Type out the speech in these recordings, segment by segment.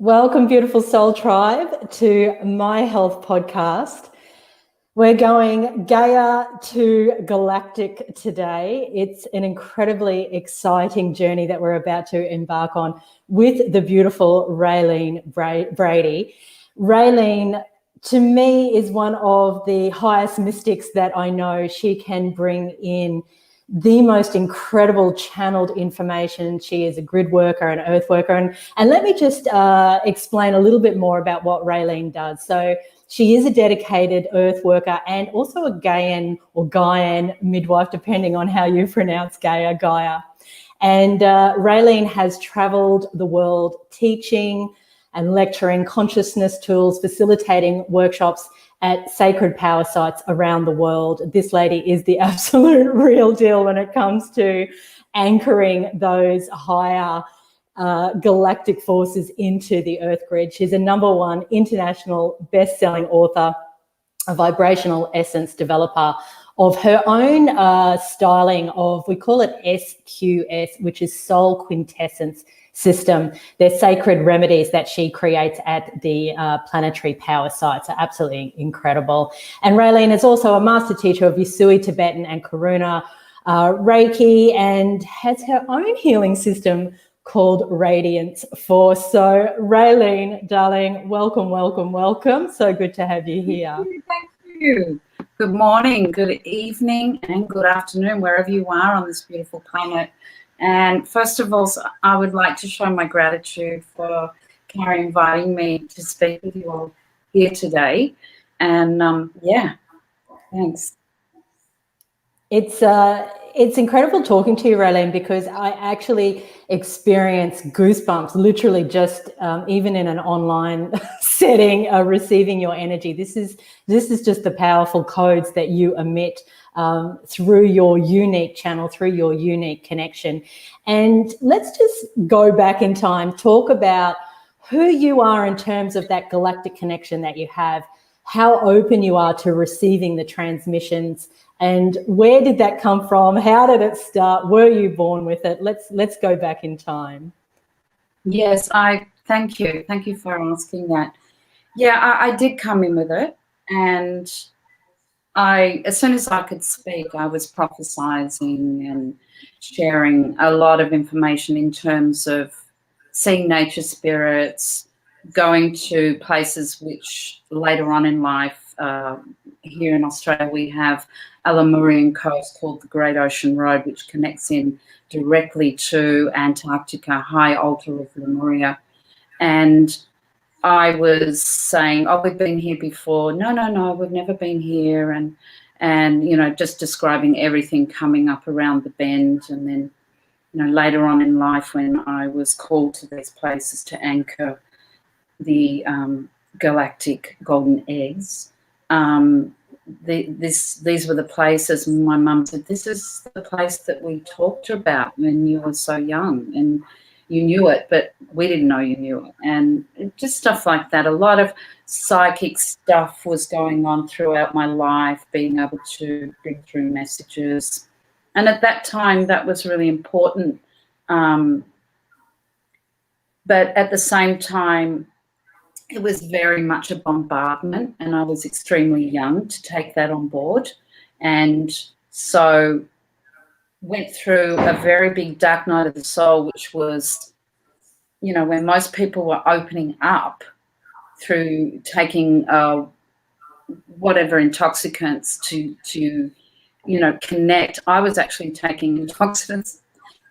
Welcome, beautiful soul tribe, to my health podcast. We're going Gaia to galactic today. It's an incredibly exciting journey that we're about to embark on with the beautiful Raeline Brady. Raeline, to me, is one of the highest mystics that I know. She can bring in the most incredible channeled information. She is a grid worker, an earth worker. And let me just explain a little bit more about what Raeline does. So she is a dedicated earth worker and also a Gaian or Gaian midwife, depending on how you pronounce Gaia. And Raeline has traveled the world teaching and lecturing consciousness tools, facilitating workshops at sacred power sites around the world. This lady is the absolute real deal when it comes to anchoring those higher galactic forces into the earth grid. She's a #1 international best-selling author, a vibrational essence developer of her own styling of, we call it SQS, which is Soul Quintessence System. They're sacred remedies that she creates at the planetary power sites. Are absolutely incredible. And Raeline is also a Master Teacher of Usui, Tibetan and Karuna Reiki, and has her own healing system called Radiance Force. So Raeline, darling, welcome. So good to have you here. Thank you. Good morning, good evening, and good afternoon, wherever you are on this beautiful planet. And first of all, I would like to show my gratitude for Carrie inviting me to speak with you all here today. And yeah, thanks. It's incredible talking to you, Raeline, because I actually experience goosebumps literally just even in an online setting, receiving your energy. This is just the powerful codes that you emit through your unique channel, through your unique connection. And let's just go back in time, talk about who you are in terms of that galactic connection that you have, how open you are to receiving the transmissions, and where did that come from? How did it start? Were you born with it? Let's go back in time. Yes, thank you. Thank you for asking that. Yeah, I did come in with it, and as soon as I could speak, I was prophesizing and sharing a lot of information in terms of seeing nature spirits, going to places which later on in life, here in Australia, we have a Lemurian coast called the Great Ocean Road, which connects in directly to Antarctica, high altar of Lemuria. And I was saying, oh, we've been here before. No, we've never been here. And you know, just describing everything coming up around the bend. And then, you know, later on in life, when I was called to these places to anchor the galactic golden eggs, these were the places. My mum said, this is the place that we talked about when you were so young, and you knew it, but we didn't know you knew it. And just stuff like that. A lot of psychic stuff was going on throughout my life, being able to bring through messages. And at that time, that was really important. But at the same time, it was very much a bombardment, and I was extremely young to take that on board. And so went through a very big dark night of the soul, which was, you know, when most people were opening up through taking whatever intoxicants to you know, connect. I was actually taking intoxicants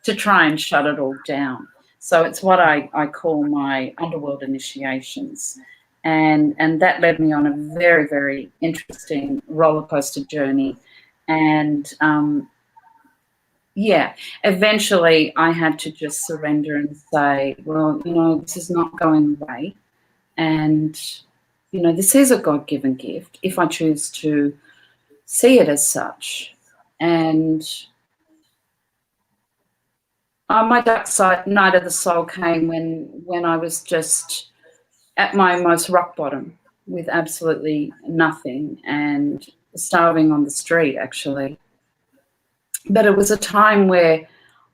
to try and shut it all down. So it's what I call my underworld initiations. And that led me on a very, very interesting roller coaster journey. And yeah, eventually I had to just surrender and say, well, you know, this is not going away. And, you know, this is a God-given gift if I choose to see it as such. And my dark side night of the soul came when I was just at my most rock bottom with absolutely nothing and starving on the street, actually. But it was a time where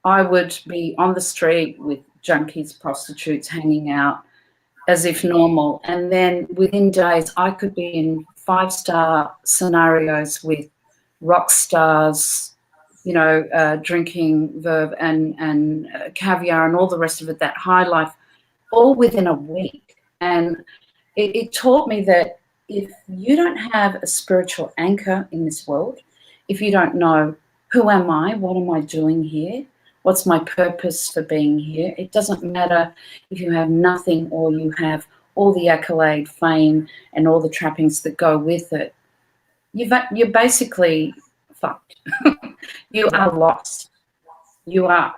I would be on the street with junkies, prostitutes hanging out, as if normal. And then within days, I could be in 5-star scenarios with rock stars, drinking verve and caviar and all the rest of it, that high life, all within a week. And it taught me that if you don't have a spiritual anchor in this world, if you don't know, who am I, what am I doing here, what's my purpose for being here, it doesn't matter if you have nothing or you have all the accolade, fame, and all the trappings that go with it. You're basically fucked. You are lost. You are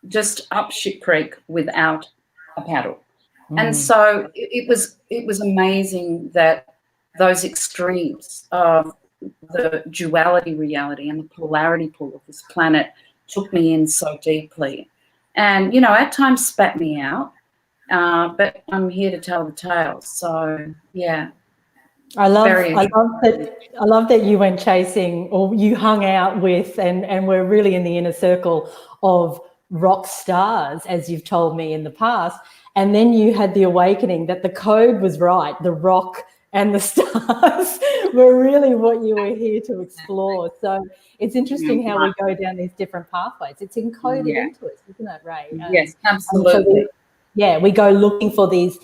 just up shit creek without a paddle. And so it was amazing that those extremes of the duality reality and the polarity pull of this planet took me in so deeply. And, at times spat me out, but I'm here to tell the tale. So, yeah. I love that you went chasing, or you hung out with, and we're really in the inner circle of rock stars, as you've told me in the past. And then you had the awakening that the code was right. The rock and the stars were really what you were here to explore. So it's interesting how we go down these different pathways. It's encoded into us, isn't it, Ray? Yes, absolutely. We go looking for these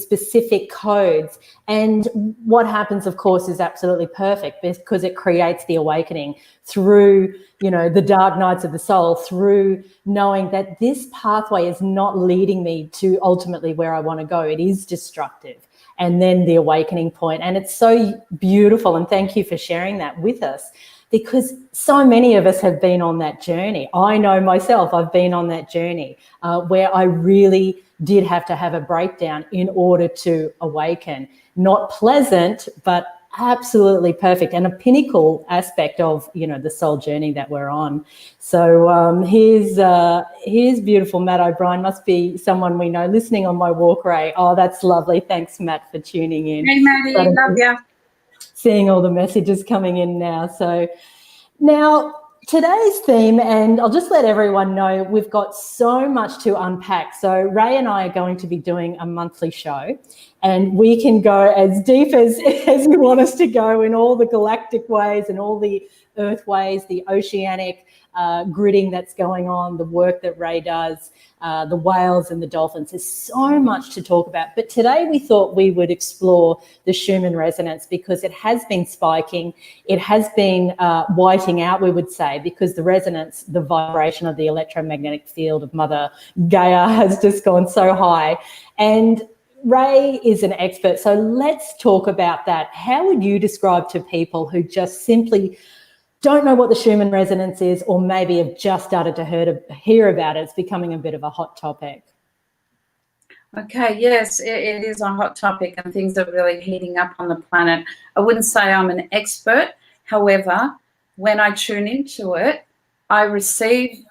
specific codes. And what happens, of course, is absolutely perfect, because it creates the awakening through, the dark nights of the soul, through knowing that this pathway is not leading me to ultimately where I want to go. It is destructive. And then the awakening point. And it's so beautiful. And thank you for sharing that with us, because so many of us have been on that journey. I know myself, I've been on that journey where I really did have to have a breakdown in order to awaken. Not pleasant, but absolutely perfect, and a pinnacle aspect of, the soul journey that we're on. So here's beautiful Matt O'Brien. Must be someone we know listening on my walk, Ray. Oh, that's lovely. Thanks, Matt, for tuning in. Hey, Maddie, love you. Seeing all the messages coming in now. So now, today's theme, and I'll just let everyone know, we've got so much to unpack. So Ray and I are going to be doing a monthly show, and we can go as deep as you want us to go in all the galactic ways and all the earth ways, the oceanic gridding that's going on, the work that Ray does, the whales and the dolphins. There's so much to talk about. But today we thought we would explore the Schumann Resonance, because it has been spiking. It has been whiting out, we would say, because the resonance, the vibration of the electromagnetic field of Mother Gaia has just gone so high. And Ray is an expert. So let's talk about that. How would you describe to people who just simply don't know what the Schumann Resonance is, or maybe have just started to hear about it? It's becoming a bit of a hot topic. Okay, yes, it is a hot topic, and things are really heating up on the planet. I wouldn't say I'm an expert. However, when I tune into it, I receive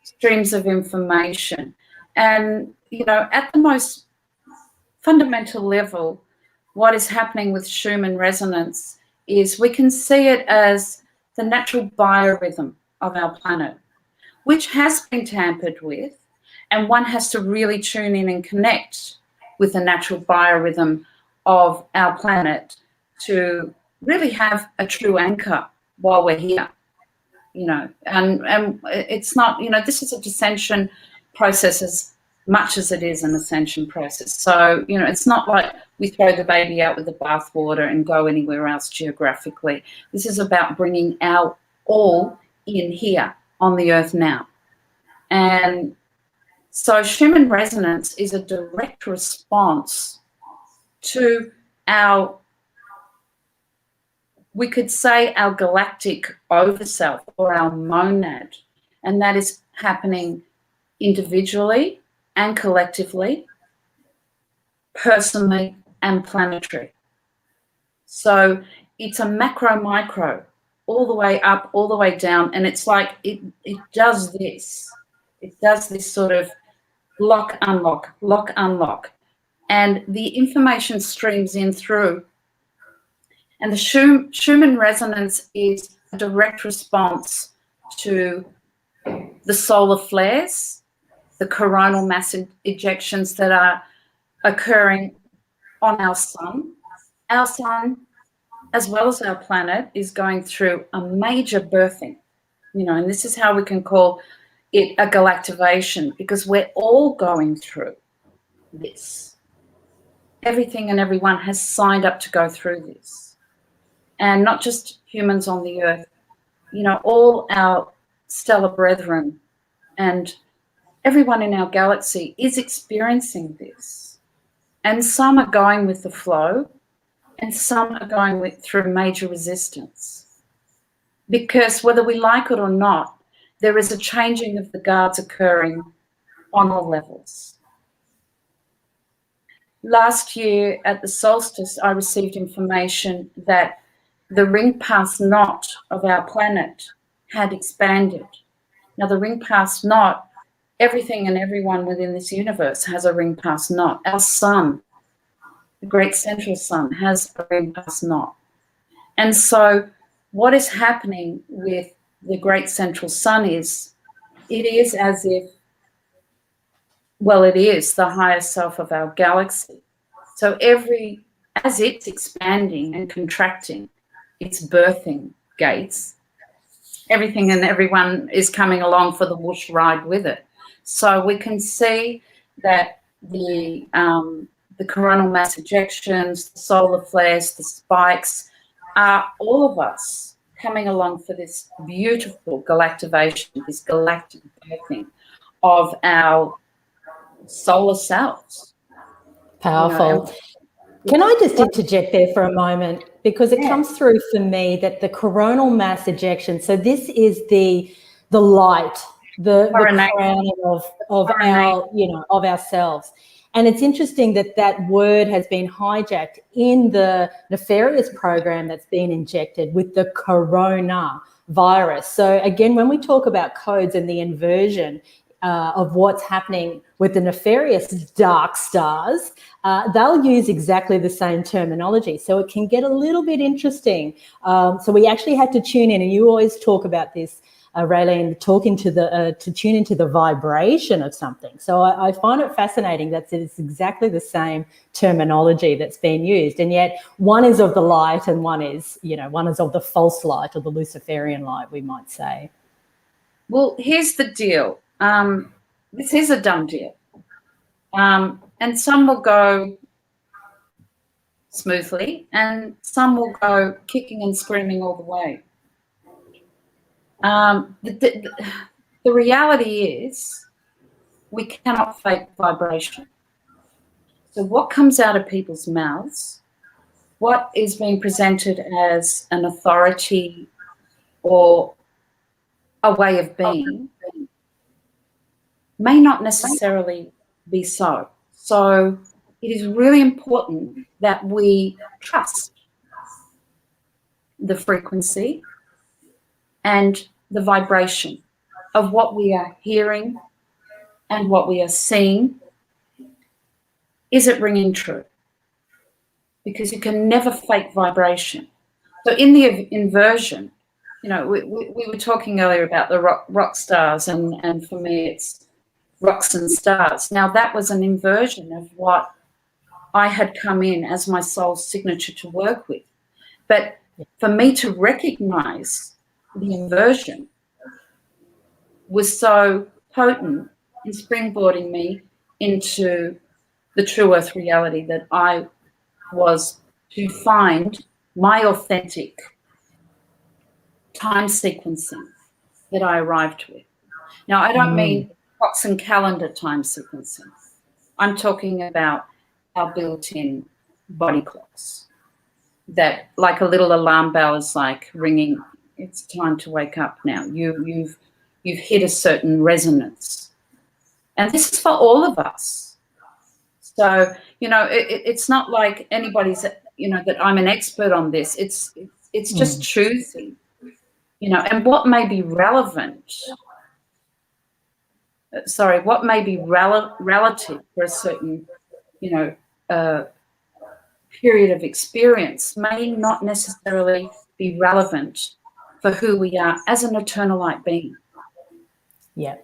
streams of information. And, at the most fundamental level, what is happening with Schumann Resonance is we can see it as the natural biorhythm of our planet, which has been tampered with, and one has to really tune in and connect with the natural biorhythm of our planet to really have a true anchor while we're here, and it's not, this is a descension process as much as it is an ascension process. So, it's not like we throw the baby out with the bathwater and go anywhere else geographically. This is about bringing our all in here on the earth now. And so Schumann Resonance is a direct response to our, we could say, our galactic overself, or our monad. And that is happening individually and collectively, personally and planetary. So it's a macro-micro, all the way up, all the way down, and it's like it does this. It does this sort of lock, unlock, and the information streams in through. And the Schumann Resonance is a direct response to the solar flares, the coronal mass ejections that are occurring on our sun. Our sun, as well as our planet, is going through a major birthing, and this is how we can call it a galactivation, because we're all going through this. Everything and everyone has signed up to go through this. And not just humans on the earth, all our stellar brethren and everyone in our galaxy is experiencing this. And some are going with the flow, and some are going through major resistance. Because whether we like it or not, there is a changing of the guards occurring on all levels. Last year at the solstice, I received information that the ring past knot of our planet had expanded. Now, the ring past knot, everything and everyone within this universe has a ring past knot. Our sun, the great central sun, has a ring past knot. And so what is happening with the great central sun is, it is as if, well, it is the higher self of our galaxy. So as it's expanding and contracting, it's birthing gates. Everything and everyone is coming along for the whoosh ride with it. So we can see that the coronal mass ejections, the solar flares, the spikes, are all of us coming along for this beautiful galactivation, this galactic birthing of our solar selves. Powerful. Can I just interject there for a moment? Because it comes through for me that the coronal mass ejection, so this is the light, the crowning of our, of ourselves. And it's interesting that word has been hijacked in the nefarious program that's been injected with the corona virus. So again, when we talk about codes and the inversion of what's happening with the nefarious dark stars, they'll use exactly the same terminology. So it can get a little bit interesting. So we actually had to tune in, and you always talk about this, Raeline, talking to tune into the vibration of something. So I find it fascinating that it's exactly the same terminology that's being used, and yet one is of the light and one is of the false light, or the Luciferian light, we might say. Well, here's the deal. This is a dumb deal. And some will go smoothly and some will go kicking and screaming all the way. The reality is we cannot fake vibration. So what comes out of people's mouths, what is being presented as an authority or a way of being, may not necessarily be so. So it is really important that we trust the frequency and the vibration of what we are hearing and what we are seeing. Is it ringing true? Because you can never fake vibration. So in the inversion, we were talking earlier about the rock stars, and for me it's rocks and stars. Now that was an inversion of what I had come in as my soul's signature to work with. But for me to recognize the inversion was so potent in springboarding me into the true earth reality that I was to find my authentic time sequencing that I arrived with. Now, I don't mean clocks and calendar time sequencing. I'm talking about our built-in body clocks that, like a little alarm bell, is like ringing. It's time to wake up now. You've hit a certain resonance, and this is for all of us. So it's not like anybody's that I'm an expert on this. It's just choosing, and what may be relevant. What may be relative for a certain, period of experience may not necessarily be relevant for who we are as an eternal light being. Yeah.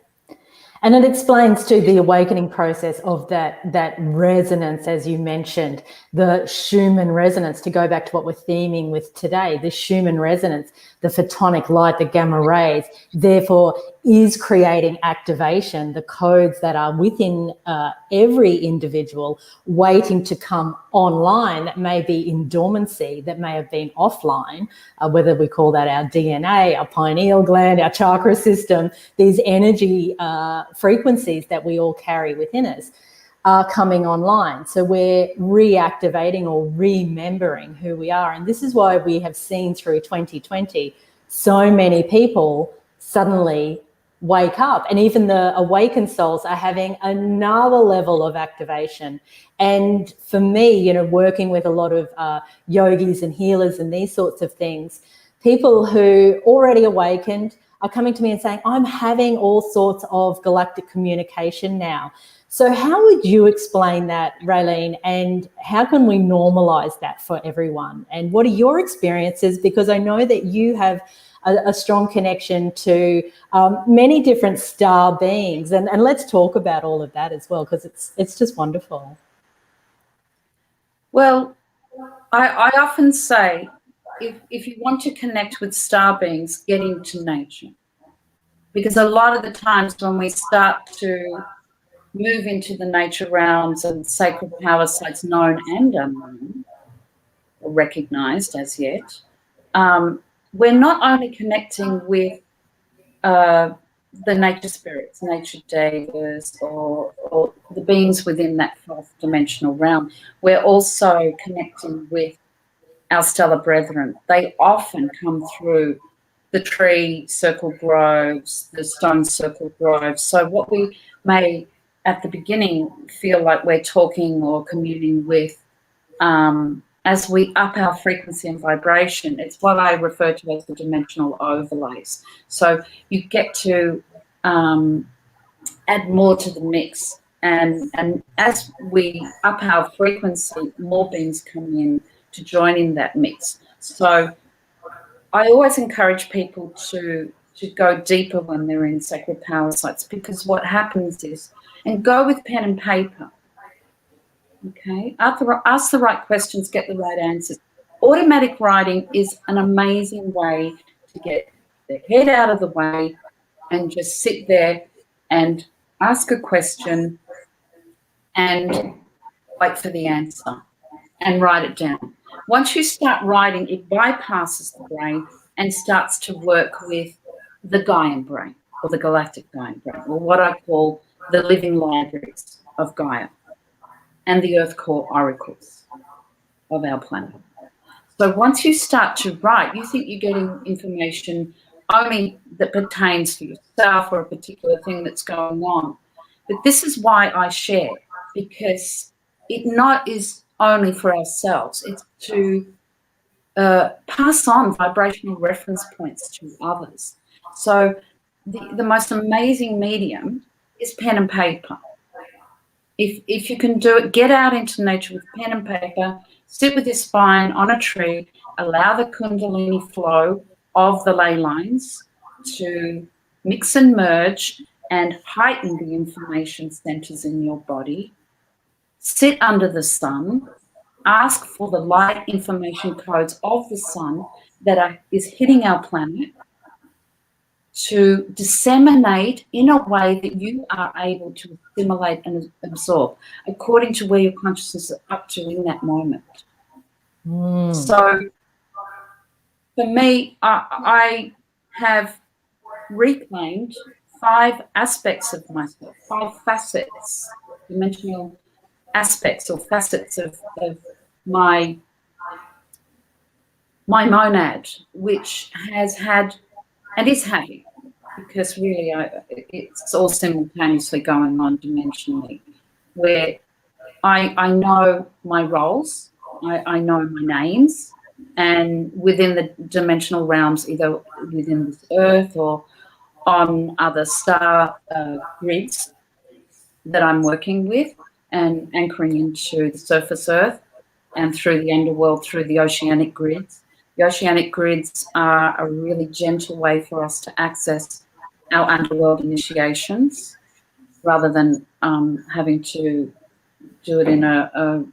And it explains too the awakening process of that resonance, as you mentioned, the Schumann resonance, to go back to what we're theming with today, the Schumann resonance, the photonic light, the gamma rays, therefore is creating activation, the codes that are within every individual waiting to come online, that may be in dormancy, that may have been offline, whether we call that our DNA, our pineal gland, our chakra system, these energy frequencies that we all carry within us are coming online. So we're reactivating or remembering who we are. And this is why we have seen through 2020 so many people suddenly wake up, and even the awakened souls are having another level of activation. And for me, you know, working with a lot of yogis and healers and these sorts of things, people who already awakened are coming to me and saying, I'm having all sorts of galactic communication now. So how would you explain that, Raeline, and how can we normalize that for everyone? And what are your experiences? Because I know that you have a strong connection to many different star beings. And let's talk about all of that as well, because it's just wonderful. Well, I often say, if you want to connect with star beings, get into nature. Because a lot of the times when we start to move into the nature realms and sacred power sites, known and unknown, or recognized as yet, we're not only connecting with the nature spirits, nature devas, or the beings within that fourth dimensional realm, we're also connecting with our stellar brethren. They often come through the tree circle groves, the stone circle groves. So what we may at the beginning feel like we're talking or communing with, as we up our frequency and vibration, it's what I refer to as the dimensional overlays. So you get to add more to the mix. And as we up our frequency, more beings come in to join in that mix. So I always encourage people to go deeper when they're in sacred power sites, because what happens is, and go with pen and paper, okay? Ask the right questions, get the right answers. Automatic writing is an amazing way to get the head out of the way and just sit there and ask a question and wait for the answer and write it down. Once you start writing, it bypasses the brain and starts to work with the Gaian brain, or the galactic Gaian brain, or what I call the living libraries of Gaia and the Earth core oracles of our planet. So once you start to write, you think you're getting information only that pertains to yourself or a particular thing that's going on. But this is why I share, because it not is only for ourselves, it's to pass on vibrational reference points to others. So the most amazing medium is pen and paper. If you can do it, get out into nature with pen and paper, sit with your spine on a tree, allow the kundalini flow of the ley lines to mix and merge and heighten the information centers in your body. Sit under the sun, ask for the light information codes of the sun that is hitting our planet to disseminate in a way that you are able to assimilate and absorb according to where your consciousness is up to in that moment. So for me, I have reclaimed 5 aspects of myself, 5 facets, dimensional aspects or facets of my monad, which has had and is having, because really it's all simultaneously going on dimensionally, where I know my roles, I know my names, and within the dimensional realms, either within this earth or on other star grids that I'm working with and anchoring into the surface earth and through the underworld, through the oceanic grids. The oceanic grids are a really gentle way for us to access our underworld initiations rather than having to do it in a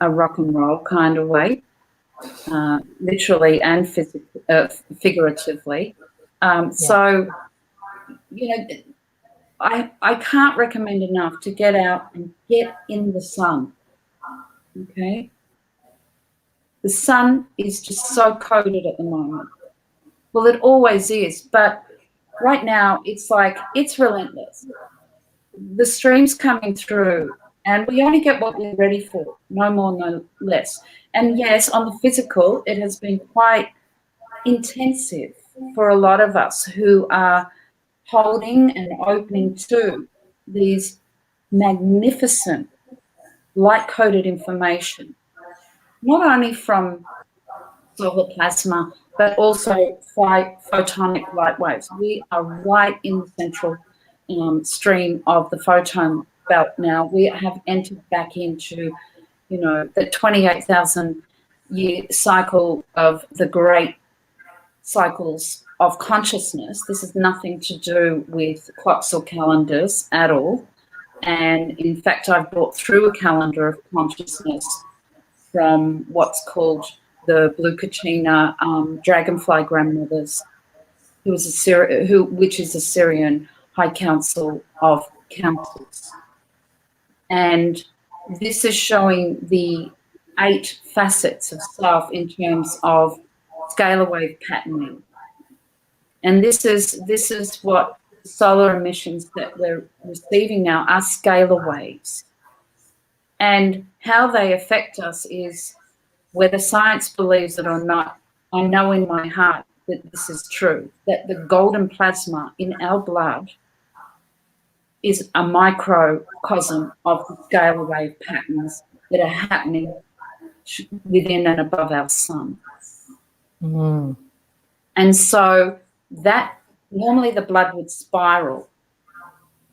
rock and roll kind of way, literally and figuratively. So, you know, I can't recommend enough to get out and get in the sun, okay? The sun is just so coded at the moment. Well, it always is, but right now it's like it's relentless. The stream's coming through, and we only get what we're ready for, no more, no less. And yes, on the physical, it has been quite intensive for a lot of us who are holding and opening to these magnificent light-coded information, not only from solar plasma, but also photonic light waves. We are right in the central stream of the photon belt now. We have entered back into, you know, the 28,000 year cycle of the great cycles of consciousness. This has nothing to do with clocks or calendars at all. And in fact, I've brought through a calendar of consciousness from what's called the Blue Kachina Dragonfly Grandmothers, which is a Syrian High Council of Councils. And this is showing the 8 facets of self in terms of scalar wave patterning. And this is what solar emissions that we're receiving now are scalar waves. And how they affect us is, whether science believes it or not, I know in my heart that this is true, that the golden plasma in our blood is a microcosm of the scalar wave patterns that are happening within and above our sun. Mm. And so that normally the blood would spiral.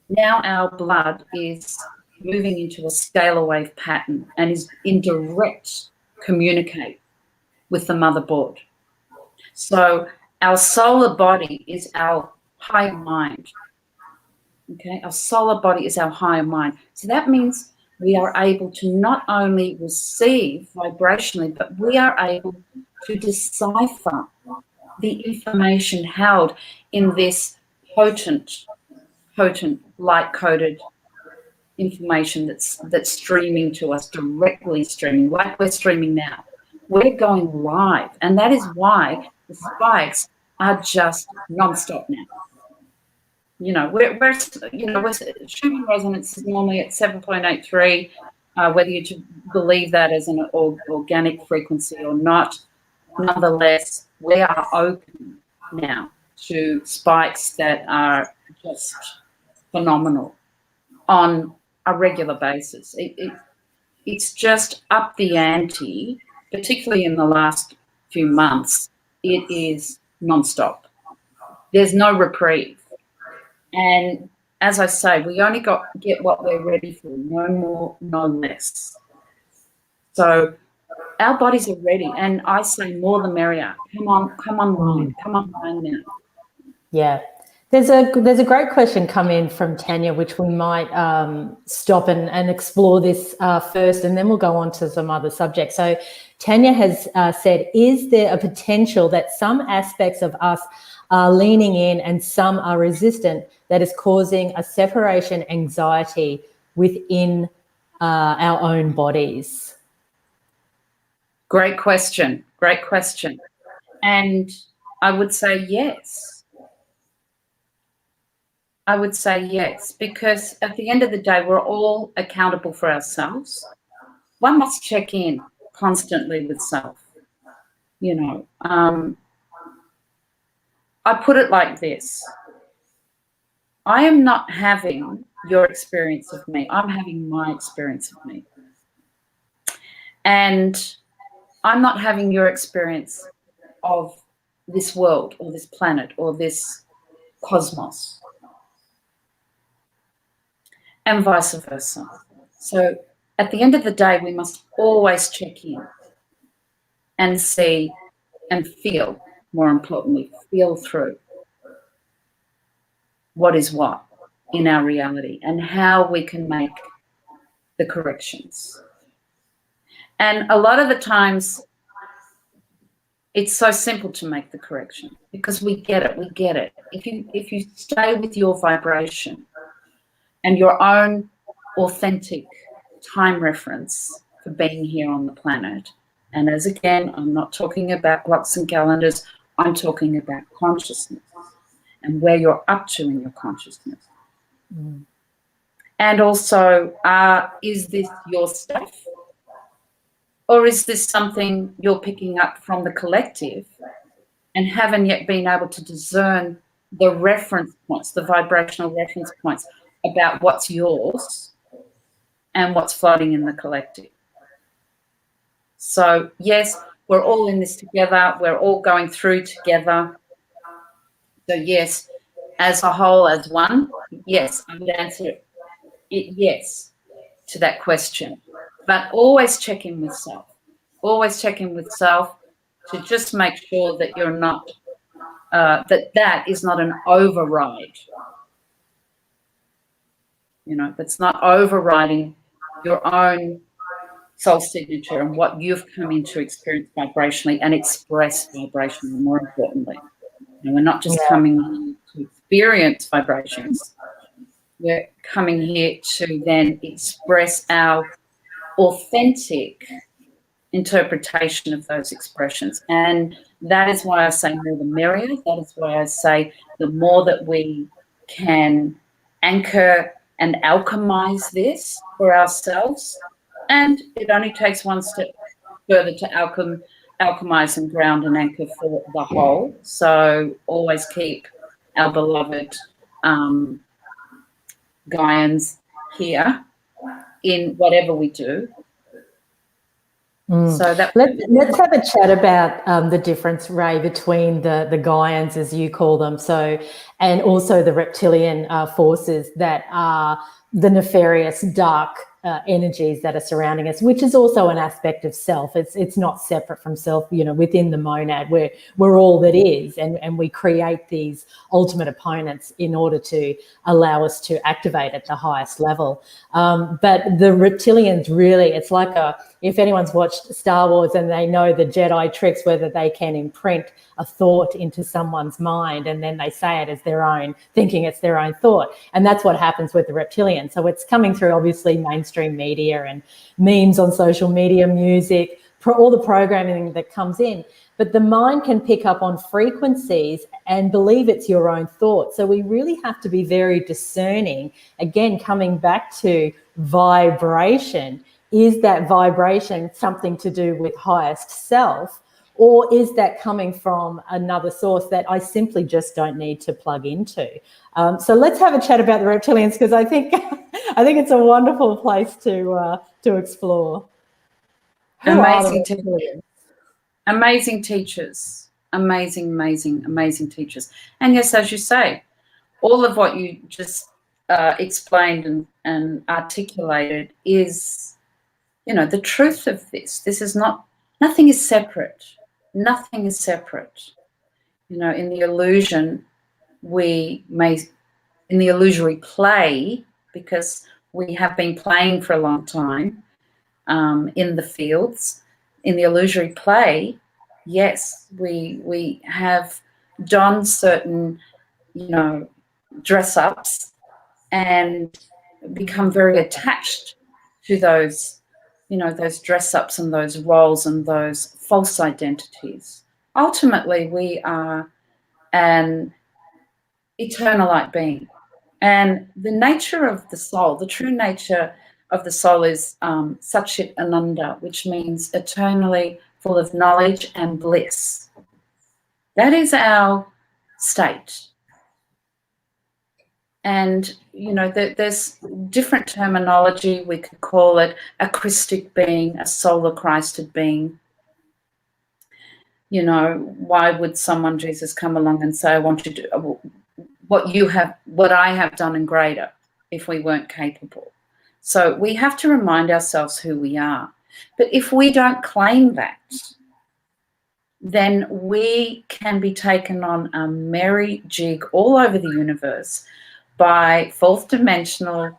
Now our blood is moving into a scalar wave pattern and is in direct communicate with the motherboard. So our solar body is our higher mind. Okay, our solar body is our higher mind. So that means we are able to not only receive vibrationally, but we are able to decipher the information held in this potent light-coded information that's streaming to us, directly streaming, like we're streaming now. We're going live, and that is why the spikes are just non-stop now. You know, we're Schumann Resonance is normally at 7.83, whether you believe that as an organic frequency or not. Nonetheless, we are open now to spikes that are just phenomenal on a regular basis. It's just up the ante, particularly in the last few months. It is non-stop. There's no reprieve. And as I say, we only get what we're ready for, no more, no less. So our bodies are ready, and I say more the merrier. Come online now. Yeah. There's a great question come in from Tanya, which we might stop and explore this first, and then we'll go on to some other subjects. So Tanya has said, is there a potential that some aspects of us are leaning in and some are resistant, that is causing a separation anxiety within our own bodies? Great question. And I would say yes. Because at the end of the day, we're all accountable for ourselves. One must check in constantly with self. You know, I put it like this. I am not having your experience of me. I'm having my experience of me. And I'm not having your experience of this world or this planet or this cosmos. And vice versa. So at the end of the day, we must always check in and see and feel, more importantly, feel through what is what. in our reality and how we can make the corrections. And a lot of the times it's so simple to make the correction because we get it. If you stay with your vibration and your own authentic time reference for being here on the planet, and as again, I'm not talking about clocks and calendars, I'm talking about consciousness and where you're up to in your consciousness. Mm. And also, is this your stuff? Or is this something you're picking up from the collective and haven't yet been able to discern the reference points, the vibrational reference points about what's yours and what's floating in the collective? So, yes, we're all in this together. We're all going through together. So, yes, as a whole, as one, yes, I would answer it yes to that question. But always check in with self. Always check in with self to just make sure that you're not, that is not an override. You know, that's not overriding your own soul signature and what you've come in to experience vibrationally and express vibrationally, more importantly. You know, we're not just coming to experience vibrations. We're coming here to then express our authentic interpretation of those expressions. And that is why I say more the merrier. That is why I say the more that we can anchor and alchemize this for ourselves. And it only takes one step further to alchemize and ground and anchor for the whole. So always keep our beloved Gaians here in whatever we do. So that let's have a chat about the difference, Ray, between the Gaians, as you call them, and also the reptilian forces that are the nefarious dark energies that are surrounding us, which is also an aspect of self. It's not separate from self. You know, within the monad, we're all that is, and we create these ultimate opponents in order to allow us to activate at the highest level. But the reptilians, really, it's like if anyone's watched Star Wars and they know the Jedi tricks, whether they can imprint a thought into someone's mind and then they say it as their own, thinking it's their own thought. And that's what happens with the reptilian. So it's coming through, obviously, mainstream media and memes on social media, music, all the programming that comes in. But the mind can pick up on frequencies and believe it's your own thought. So we really have to be very discerning. Again, coming back to vibration, is that vibration something to do with highest self, or is that coming from another source that I simply just don't need to plug into? So let's have a chat about the reptilians, because I think it's a wonderful place to explore. Amazing teachers. Amazing teachers. Amazing teachers. And yes, as you say, all of what you just explained and articulated is, you know, the truth of this. This is not, nothing is separate. Nothing is separate. You know, in the illusion, in the illusory play, because we have been playing for a long time in the fields, in the illusory play, yes, we have done certain, you know, dress-ups and become very attached to those, you know, those dress-ups and those roles and those false identities. Ultimately, we are an eternal light being. And the nature of the soul, the true nature of the soul is Satchit Ananda, which means eternally full of knowledge and bliss. That is our state. And, you know, there's different terminology. We could call it a Christic being, a solar Christed being. You know, why would someone, Jesus, come along and say, I want you to, what I have done and greater, if we weren't capable? So we have to remind ourselves who we are. But if we don't claim that, then we can be taken on a merry jig all over the universe by fourth dimensional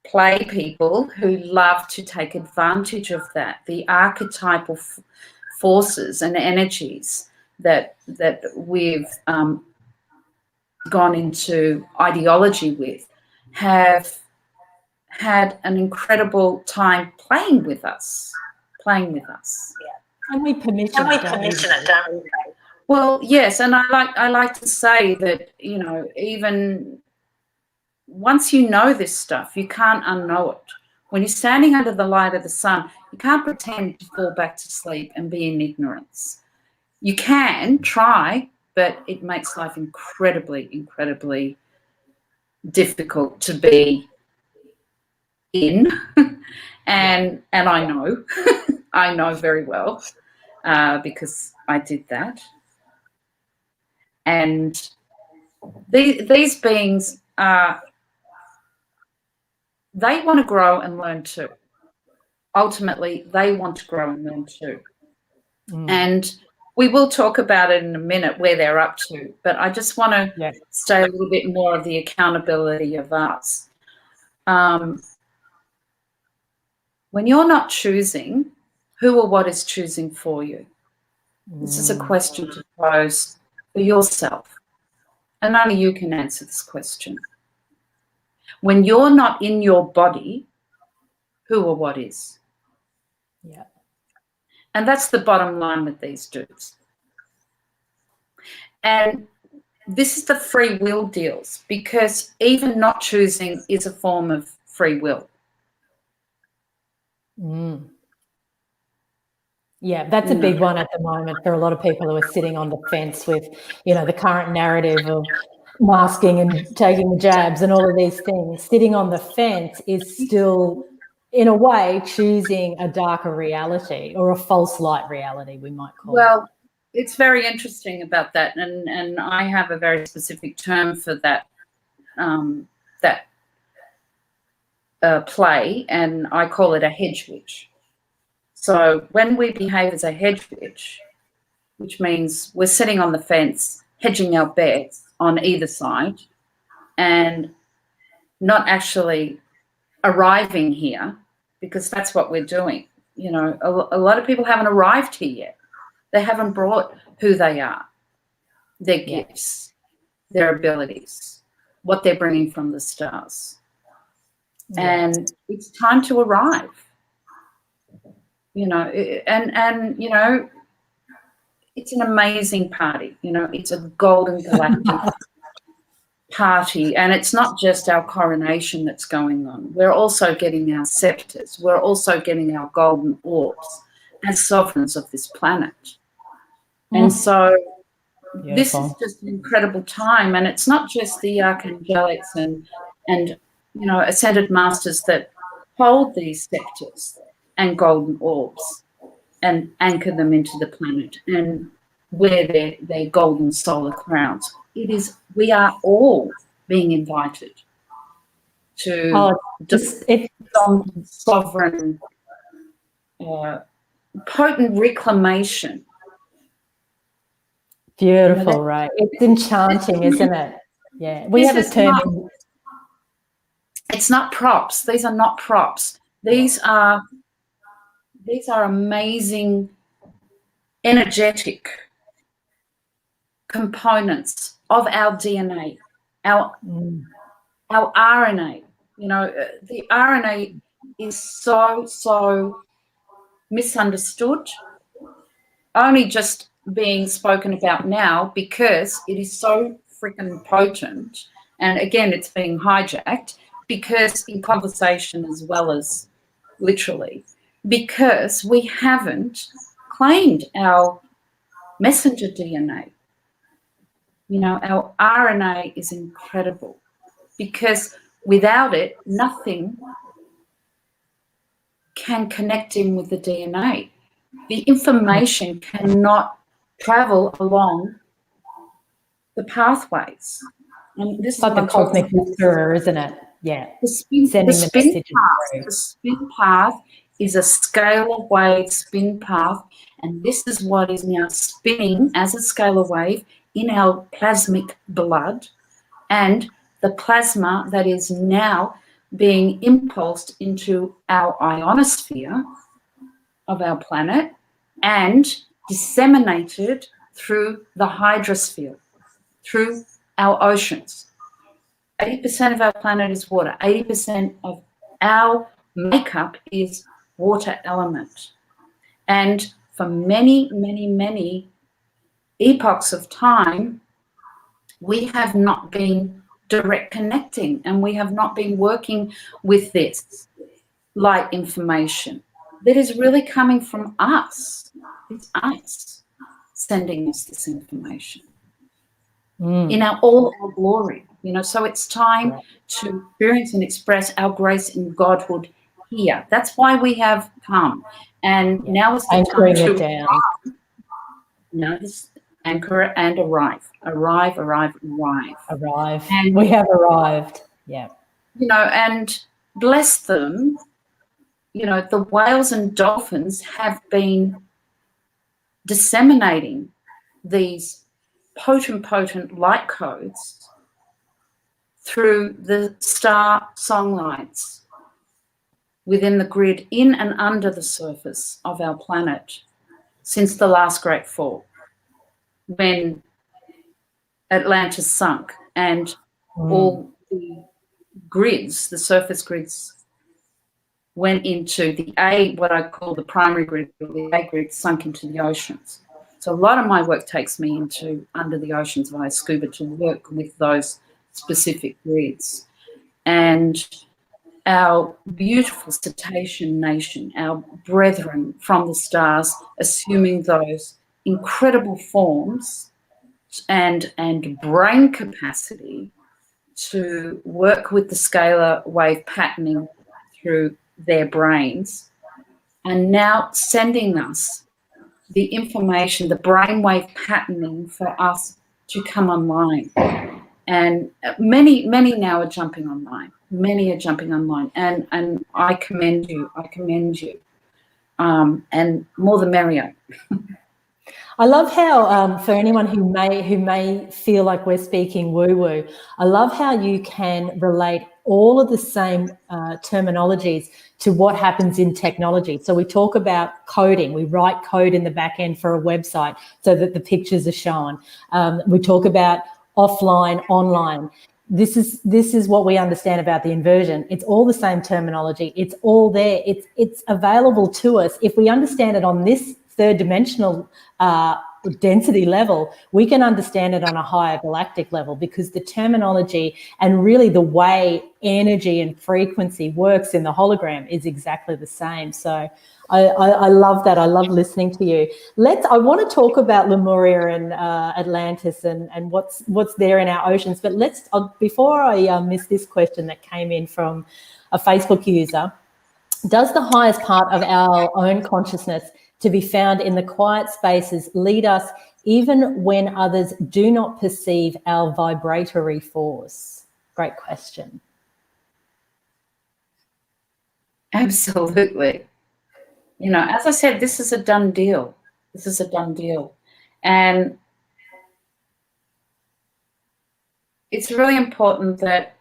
play people who love to take advantage of that, the archetypal forces and energies that we've gone into ideology with, have had an incredible time playing with us. And we permission it, don't we? Well, yes, and I like to say that, you know, even once you know this stuff, you can't unknow it. When you're standing under the light of the sun, you can't pretend to fall back to sleep and be in ignorance. You can try, but it makes life incredibly, incredibly difficult to be in. and I know, I know very well, because I did that. And these beings are, they want to grow and learn too. Ultimately, they want to grow and learn too. And we will talk about it in a minute where they're up to, but I just want to stay a little bit more of the accountability of us. When you're not choosing, who or what is choosing for you? This is a question to pose for yourself, and only you can answer this question. When you're not in your body, who or what is? Yeah. And that's the bottom line with these dudes. And this is the free will deals, because even not choosing is a form of free will. Yeah, that's a big one at the moment for a lot of people who are sitting on the fence with, you know, the current narrative of masking and taking the jabs and all of these things. Sitting on the fence is still, in a way, choosing a darker reality, or a false light reality, we might call it. Well, it's very interesting about that, and I have a very specific term for that play, and I call it a hedge witch. So when we behave as a hedge witch, which means we're sitting on the fence, hedging our bets on either side, and not actually arriving here, because that's what we're doing. You know, a lot of people haven't arrived here yet. They haven't brought who they are, their gifts, their abilities, what they're bringing from the stars. And it's time to arrive. You know, and you know, it's an amazing party. You know, it's a golden galactic party, and it's not just our coronation that's going on. We're also getting our scepters. We're also getting our golden orbs as sovereigns of this planet. And so this is just an incredible time, and it's not just the archangelics and you know, ascended masters that hold these scepters and golden orbs and anchor them into the planet and wear their golden solar crowns. It is, we are all being invited to sovereign, potent reclamation. Beautiful, right? It's enchanting, isn't it? Yeah, we have a term. It's not props. These are not props. These are amazing, energetic components of our DNA, our RNA. You know, the RNA is so misunderstood, only just being spoken about now because it is so freaking potent. And again, it's being hijacked because in conversation as well as literally, because we haven't claimed our messenger DNA. You know, our RNA is incredible because without it, nothing can connect in with the DNA. The information cannot travel along the pathways. And this is like the cosmic whisperer, isn't it? Yeah. The spin path is a scalar wave spin path, and this is what is now spinning as a scalar wave in our plasmic blood, and the plasma that is now being impulsed into our ionosphere of our planet and disseminated through the hydrosphere, through our oceans. 80% of our planet is water. 80% of our makeup is water element. And for many, many, many epochs of time, we have not been direct connecting, and we have not been working with this light information that is really coming from us. It's us sending us this information in all our glory. So it's time to experience and express our grace and Godhood here. That's why we have come. And now is the time to arrive. This anchor and arrive. Arrive. And we have arrived. Yeah. And bless them. The whales and dolphins have been disseminating these potent light codes through the star songlights within the grid, in and under the surface of our planet, since the last great fall, when Atlantis sunk and all the grids, the surface grids, went into what I call the primary grid, or the A grid, sunk into the oceans. So a lot of my work takes me into under the oceans via scuba to work with those specific grids. And our beautiful cetacean nation, our brethren from the stars, assuming those incredible forms and brain capacity to work with the scalar wave patterning through their brains, and now sending us the information, the brainwave patterning for us to come online. And many now are jumping online. Many are jumping online, and I commend you. And more the merrier. I love how, for anyone who may feel like we're speaking woo-woo, I love how you can relate all of the same terminologies to what happens in technology. So we talk about coding. We write code in the back end for a website so that the pictures are shown. We talk about offline, online. This is what we understand about the inversion. It's all the same terminology. It's all there. It's available to us. If we understand it on this third dimensional density level, we can understand it on a higher galactic level, because the terminology and really the way energy and frequency works in the hologram is exactly the same. So I love that. I love listening to you. I want to talk about Lemuria and Atlantis and what's there in our oceans. But before I miss this question that came in from a Facebook user, does the highest part of our own consciousness to be found in the quiet spaces lead us even when others do not perceive our vibratory force? Great question. Absolutely. As I said, this is a done deal. And it's really important that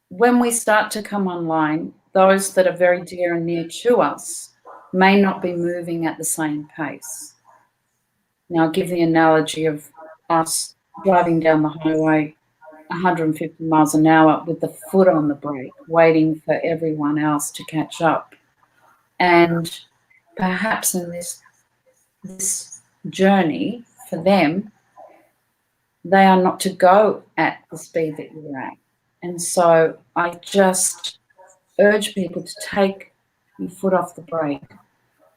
when we start to come online, those that are very dear and near to us may not be moving at the same pace. Now, I'll give the analogy of us driving down the highway 150 miles an hour with the foot on the brake, waiting for everyone else to catch up. And perhaps in this journey for them, they are not to go at the speed that you're at. And so I just urge people to take your foot off the brake,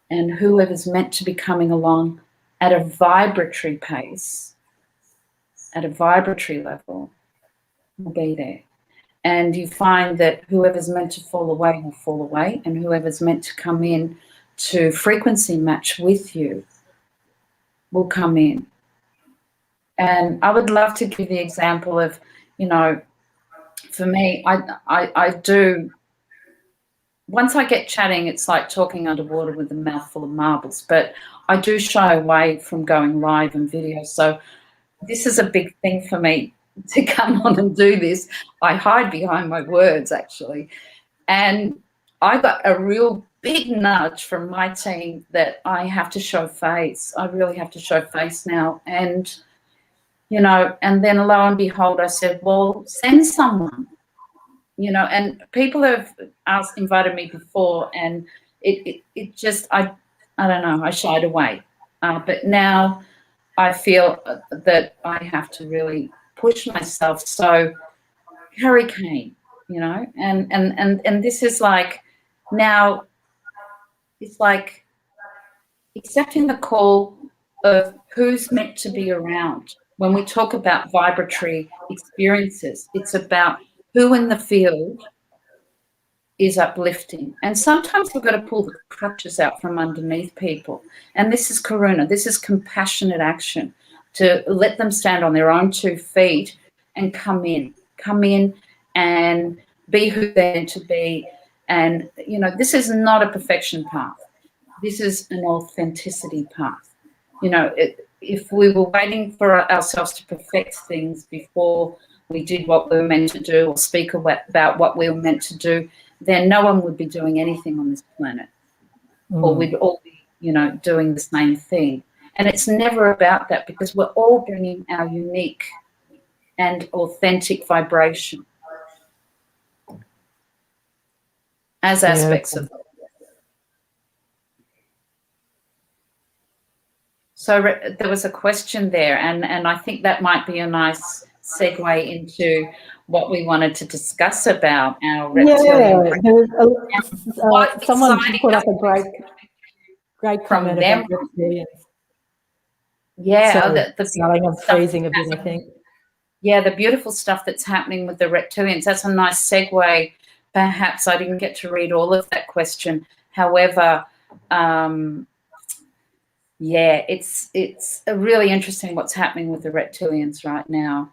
and whoever's meant to be coming along at a vibratory pace, at a vibratory level, will be there. And you find that whoever's meant to fall away will fall away, and whoever's meant to come in to frequency match with you will come in. And I would love to give the example of, for me, I do, once I get chatting, it's like talking underwater with a mouthful of marbles, but I do shy away from going live and video. So this is a big thing for me to come on and do this. I hide behind my words, actually. And I got a real big nudge from my team that I have to show face. I really have to show face now. And, you know, and then lo and behold, I said, well, send someone, you know, and people have invited me before, and it just, I don't know, I shied away. But now I feel that I have to really push myself. So hurricane, you know, and this is like, now it's like accepting the call of who's meant to be around. When we talk about vibratory experiences, it's about who in the field is uplifting. And sometimes we've got to pull the crutches out from underneath people. And this is Karuna. This is compassionate action, to let them stand on their own 2 feet and come in and be who they're meant to be. And, you know, this is not a perfection path. This is an authenticity path. You know, if we were waiting for ourselves to perfect things before we did what we were meant to do, or speak about what we were meant to do, then no one would be doing anything on this planet. Or we'd all be, you know, doing the same thing. And it's never about that, because we're all bringing our unique and authentic vibration as aspects of it. So there was a question there, and I think that might be a nice segue into what we wanted to discuss about our reptilian. Yeah, someone put up a great comment about reptilians. Yeah, so I'm freezing a bit, I think. Yeah, the beautiful stuff that's happening with the reptilians. That's a nice segue. Perhaps I didn't get to read all of that question. However, yeah, it's really interesting what's happening with the reptilians right now.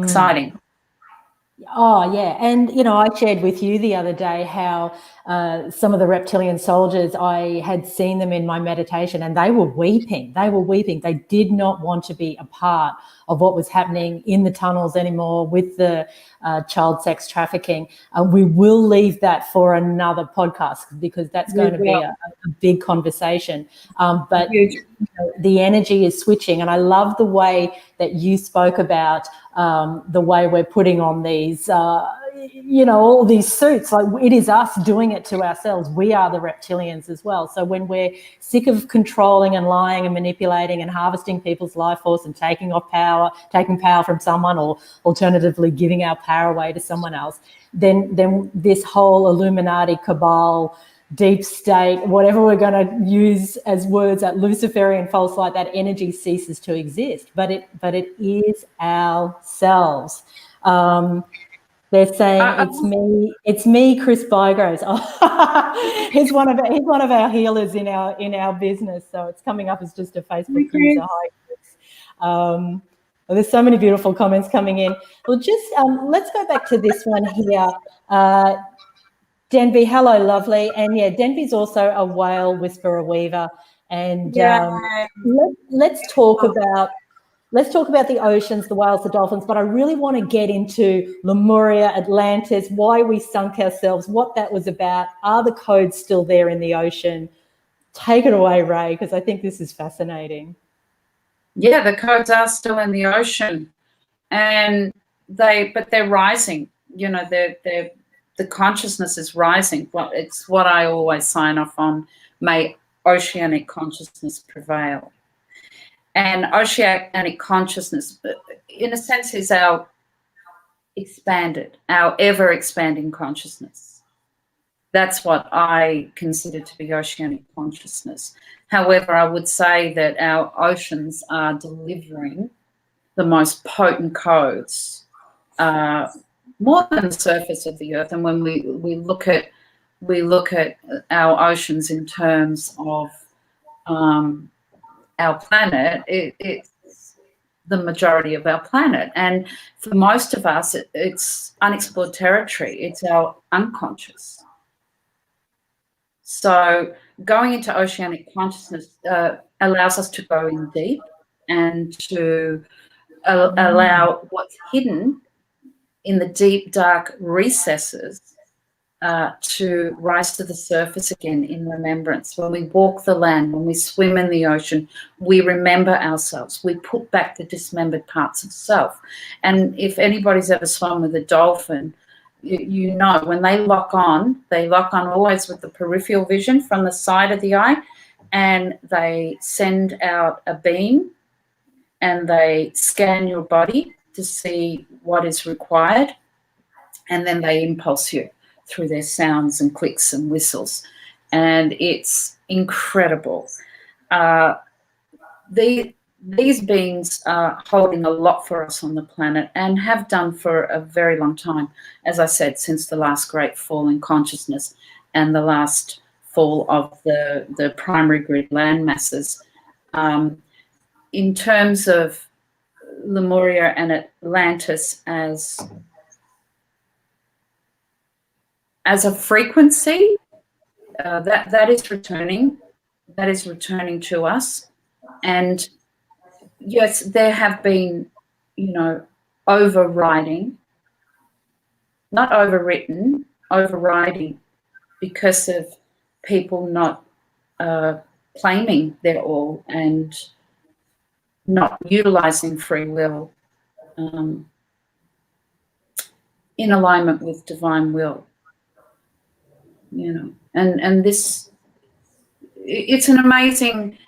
Exciting. Oh, yeah. And, you know, I shared with you the other day how some of the reptilian soldiers, I had seen them in my meditation, and they were weeping. They were weeping. They did not want to be a part of what was happening in the tunnels anymore with the child sex trafficking. We will leave that for another podcast, because that's going to be a big conversation. But you know, the energy is switching, and I love the way that you spoke about the way we're putting on these, you know, all these suits. Like, it is us doing it to ourselves. We are the reptilians as well. So when we're sick of controlling and lying and manipulating and harvesting people's life force and taking power from someone, or alternatively giving our power away to someone else, then this whole Illuminati cabal, deep state, whatever we're going to use as words, that Luciferian false light, that energy ceases to exist. But it is ourselves. They're saying it's me, Chris Bygroves. Oh, he's one of our healers in our business. So it's coming up as just a Facebook user. Hi, Chris. There's so many beautiful comments coming in. Well, just let's go back to this one here. Denby, hello, lovely. And yeah, Denby's also a whale whisperer weaver. And let's talk about the oceans, the whales, the dolphins, but I really want to get into Lemuria, Atlantis, why we sunk ourselves, what that was about. Are the codes still there in the ocean? Take it away, Ray, because I think this is fascinating. Yeah, the codes are still in the ocean, and they're rising. You know, the consciousness is rising. Well, it's what I always sign off on: may oceanic consciousness prevail. And oceanic consciousness, in a sense, is our ever-expanding consciousness. That's what I consider to be oceanic consciousness. However, I would say that our oceans are delivering the most potent codes, more than the surface of the earth. And when we look at our oceans in terms of our planet, it's the majority of our planet. And for most of us, it's unexplored territory. It's our unconscious. So going into oceanic consciousness allows us to go in deep and to allow what's hidden in the deep, dark recesses to rise to the surface again in remembrance. When we walk the land, when we swim in the ocean, we remember ourselves. We put back the dismembered parts of self. And if anybody's ever swum with a dolphin, you know when they lock on always with the peripheral vision from the side of the eye, and they send out a beam and they scan your body to see what is required, and then they impulse you through their sounds and clicks and whistles. And it's incredible. These beings are holding a lot for us on the planet and have done for a very long time, as I said, since the last great fall in consciousness and the last fall of the primary grid land masses. In terms of Lemuria and Atlantis as a frequency, that is returning to us. And yes, there have been, overriding because of people not claiming their all and not utilizing free will in alignment with divine will. And this, it's an amazing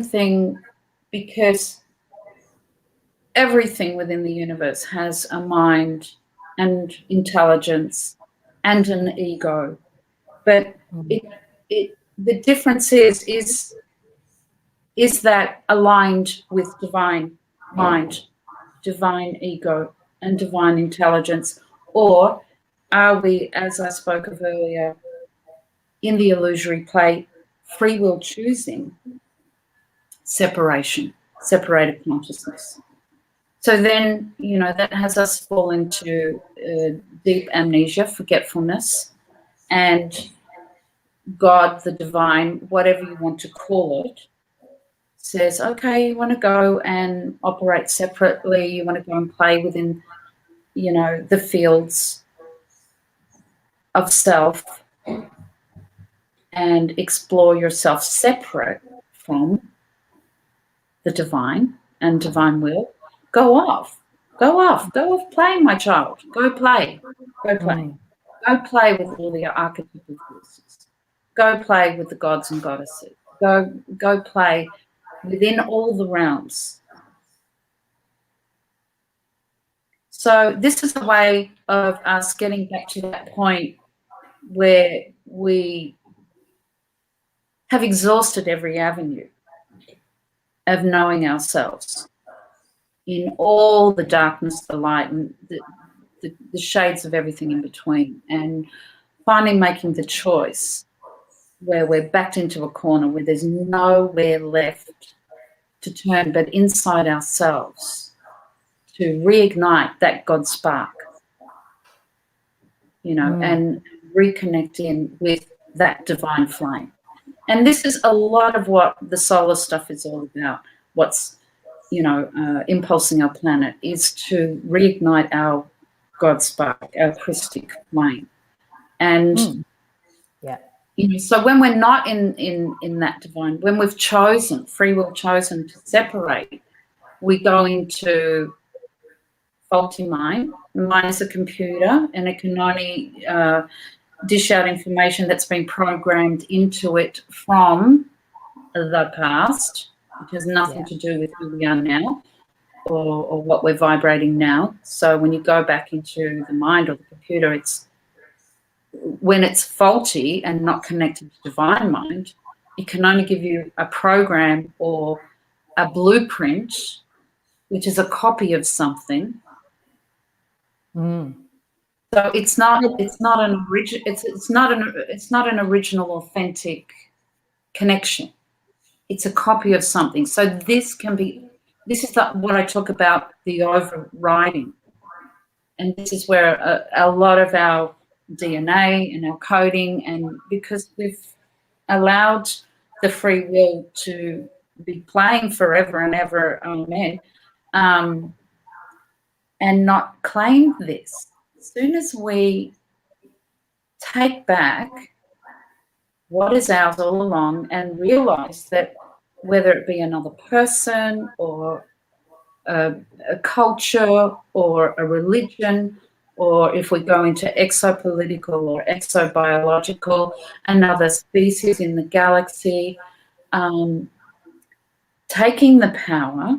thing, because everything within the universe has a mind and intelligence and an ego, but the difference is that aligned with divine mind, divine ego, and divine intelligence, or are we, as I spoke of earlier, in the illusory play, free will choosing separated consciousness? So then, that has us fall into deep amnesia, forgetfulness, and God, the divine, whatever you want to call it, says, okay, you want to go and operate separately, you want to go and play within, the fields of self and explore yourself separate from the divine and divine will. Go off, play, my child. Go play. Go play with all the archetypal forces. Go play with the gods and goddesses. Go play within all the realms. So this is a way of us getting back to that point where we have exhausted every avenue of knowing ourselves in all the darkness, the light, and the shades of everything in between, and finally making the choice where we're backed into a corner where there's nowhere left to turn but inside ourselves to reignite that God spark, and reconnect in with that divine flame. And this is a lot of what the solar stuff is all about. What's, impulsing our planet is to reignite our God spark, our Christic flame. And so when we're not in that divine, when we've chosen, free will chosen to separate, we go into faulty mind. Mind is a computer, and it can only dish out information that's been programmed into it from the past. It has nothing to do with who we are now or what we're vibrating now. So when you go back into the mind or the computer, when it's faulty and not connected to divine mind, it can only give you a program or a blueprint, which is a copy of something. So it's not an original, authentic connection. It's a copy of something. So this is what I talk about, the overriding, and this is where a lot of our DNA and our coding, and because we've allowed the free will to be playing forever and ever, amen, and not claim this. As soon as we take back what is ours all along and realize that whether it be another person or a culture or a religion, or if we go into exopolitical or exobiological, another species in the galaxy, taking the power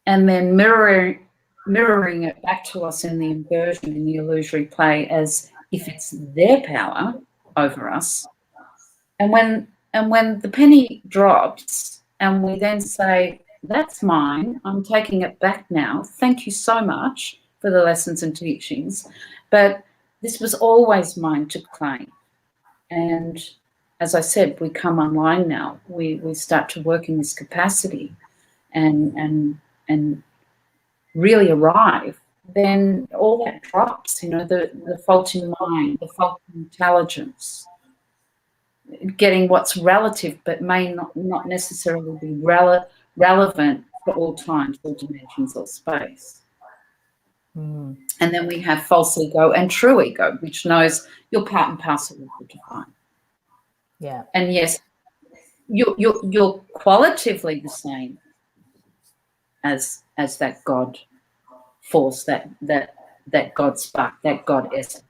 and then mirroring it back to us in the inversion, in the illusory play, as if it's their power over us. And when the penny drops and we then say, that's mine, I'm taking it back now, thank you so much for the lessons and teachings, but this was always mine to claim. And as I said, we come online now, we start to work in this capacity and really arrive, then all that drops, the faulty mind, the faulty intelligence, getting what's relative but may not necessarily be relevant for all times, all dimensions, or space. And then we have false ego and true ego, which knows you're part and parcel of the divine. Yeah. And yes, you're qualitatively the same as that God force, that God spark, that God essence.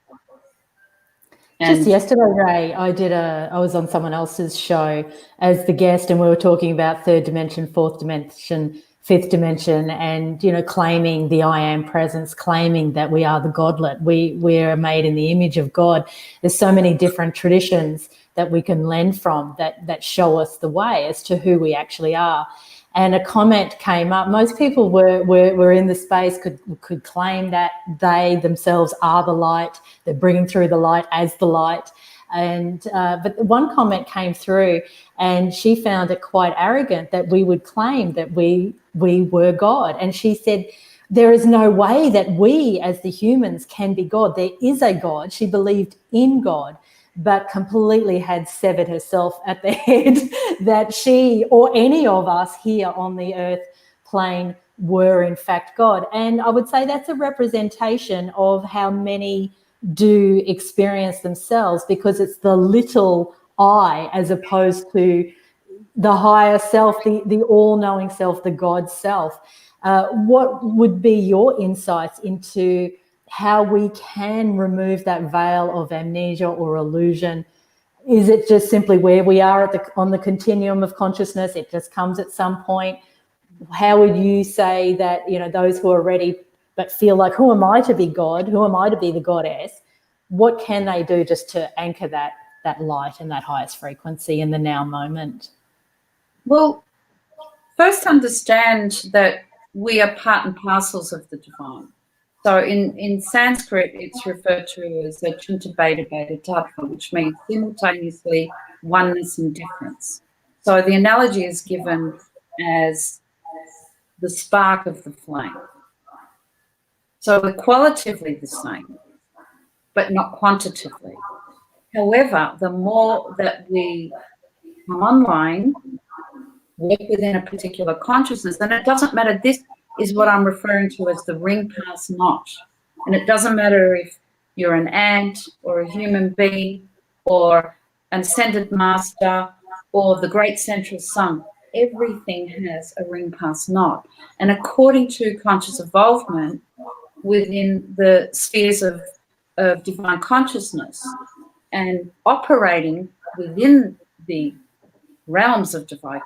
Just yesterday, Ray, I was on someone else's show as the guest, and we were talking about third dimension, fourth dimension, fifth dimension, and, claiming the I am presence, claiming that we are the godlet. We are made in the image of God. There's so many different traditions that we can lend from that show us the way as to who we actually are. And a comment came up. Most people were in the space could claim that they themselves are the light. They're bringing through the light as the light. And but one comment came through, and she found it quite arrogant that we would claim that we were God. And she said, there is no way that we as the humans can be God. There is a God. She believed in God, but completely had severed herself at the head that she or any of us here on the earth plane were in fact God. And I would say that's a representation of how many do experience themselves, because it's the little I as opposed to the higher self, the all-knowing self, the God self. What would be your insights into how we can remove that veil of amnesia or illusion? Is it just simply where we are on the continuum of consciousness? It just comes at some point. How would you say that, those who are ready but feel like, who am I to be God? Who am I to be the goddess? What can they do just to anchor that light and that highest frequency in the now moment? Well, first understand that we are part and parcels of the divine. So in Sanskrit, it's referred to as a Chinta Beta Beta Tattva, which means simultaneously oneness and difference. So the analogy is given as the spark of the flame. So we're qualitatively the same, but not quantitatively. However, the more that we come online, work within a particular consciousness, and it doesn't matter, this is what I'm referring to as the ring pass knot. And it doesn't matter if you're an ant or a human being or an ascended master or the great central sun. Everything has a ring pass knot. And according to conscious evolvement within the spheres of divine consciousness and operating within the realms of divine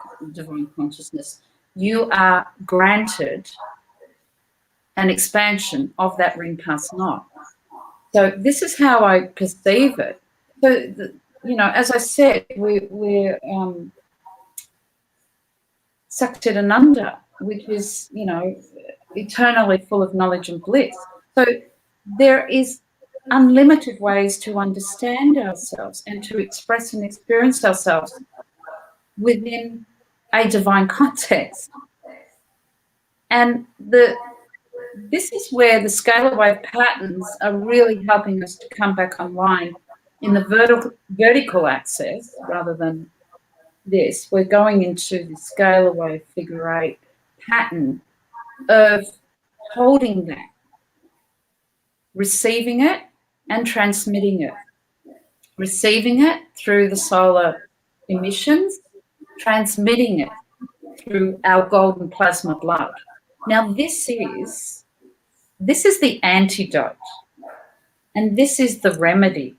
consciousness, you are granted an expansion of that ring pass knot. So this is how I perceive it. So, as I said, we're Satchitananda, which is, eternally full of knowledge and bliss. So there is unlimited ways to understand ourselves and to express and experience ourselves within a divine context. And this is where the scalar wave patterns are really helping us to come back online in the vertical axis rather than this. We're going into the scalar wave figure 8 pattern of holding that, receiving it and transmitting it, receiving it through the solar emissions, transmitting it through our golden plasma blood. Now, this is the antidote, and this is the remedy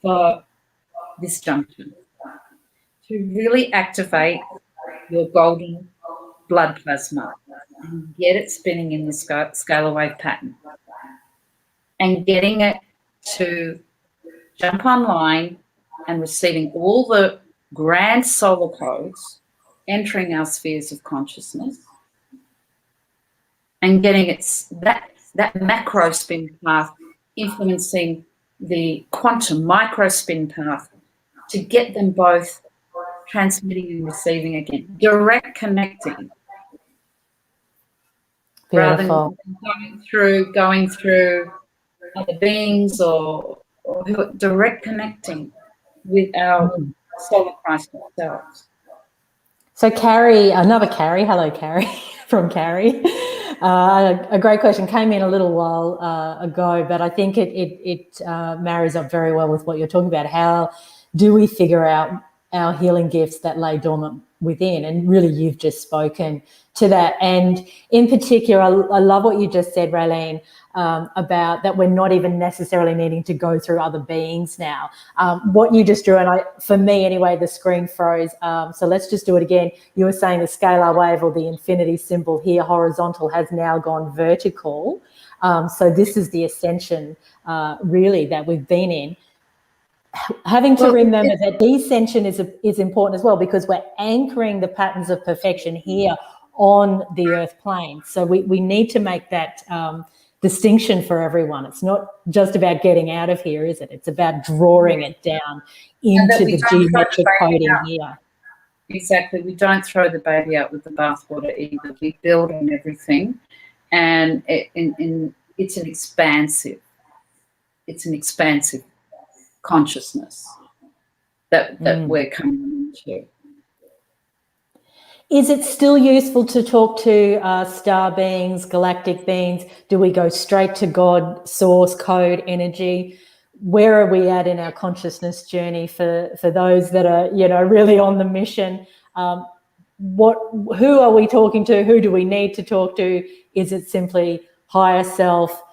for this junction, to really activate your golden blood plasma and get it spinning in the scalar wave pattern, and getting it to jump online and receiving all the grand solar codes entering our spheres of consciousness, and getting that macro spin path influencing the quantum micro spin path, to get them both transmitting and receiving again, direct connecting. Beautiful. Rather than going through other beings or direct connecting with our solar Christ ourselves. So Carrie, another Carrie, hello Carrie, from Carrie. A great question came in a little while ago, but I think it marries up very well with what you're talking about. How do we figure out our healing gifts that lay dormant within? And really, you've just spoken to that. And in particular, I love what you just said, Raeline, about that we're not even necessarily needing to go through other beings now. What you just drew, and for me anyway, the screen froze. So let's just do it again. You were saying the scalar wave, or the infinity symbol here, horizontal, has now gone vertical. So this is the ascension, really, that we've been in. Having to remember that descension is important as well, because we're anchoring the patterns of perfection here on the earth plane. So we need to make that distinction for everyone. It's not just about getting out of here, is it? It's about drawing it down into the geometric coding here. Exactly. We don't throw the baby out with the bathwater either. We build on everything, and it's an expansive consciousness that we're coming into. Is it still useful to talk to star beings, galactic beings? Do we go straight to God, source, code, energy? Where are we at in our consciousness journey for those that are, really on the mission? Who are we talking to? Who do we need to talk to? Is it simply higher self?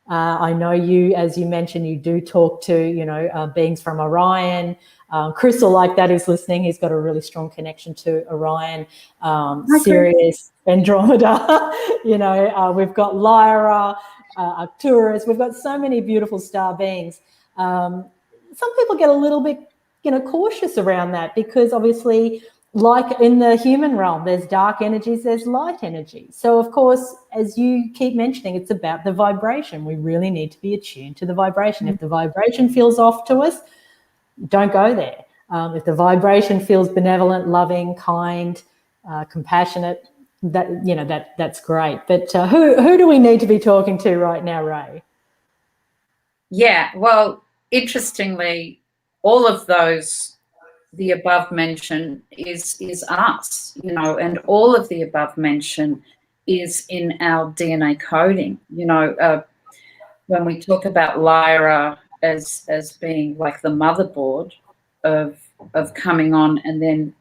I know you, as you mentioned, you do talk to, beings from Orion. Crystal, like that, is listening. He's got a really strong connection to Orion, Sirius, Andromeda. We've got Lyra, Arcturus. We've got so many beautiful star beings. Some people get a little bit, cautious around that, because obviously, like in the human realm, there's dark energies, there's light energy. So, of course, as you keep mentioning, it's about the vibration. We really need to be attuned to the vibration. If the vibration feels off to us, don't go there. If the vibration feels benevolent, loving, kind, compassionate, that's great. But who do we need to be talking to right now, Ray? Yeah, well, interestingly, all of those, the above mention is us, and all of the above mention is in our DNA coding. When we talk about Lyra as being like the motherboard of coming on, and then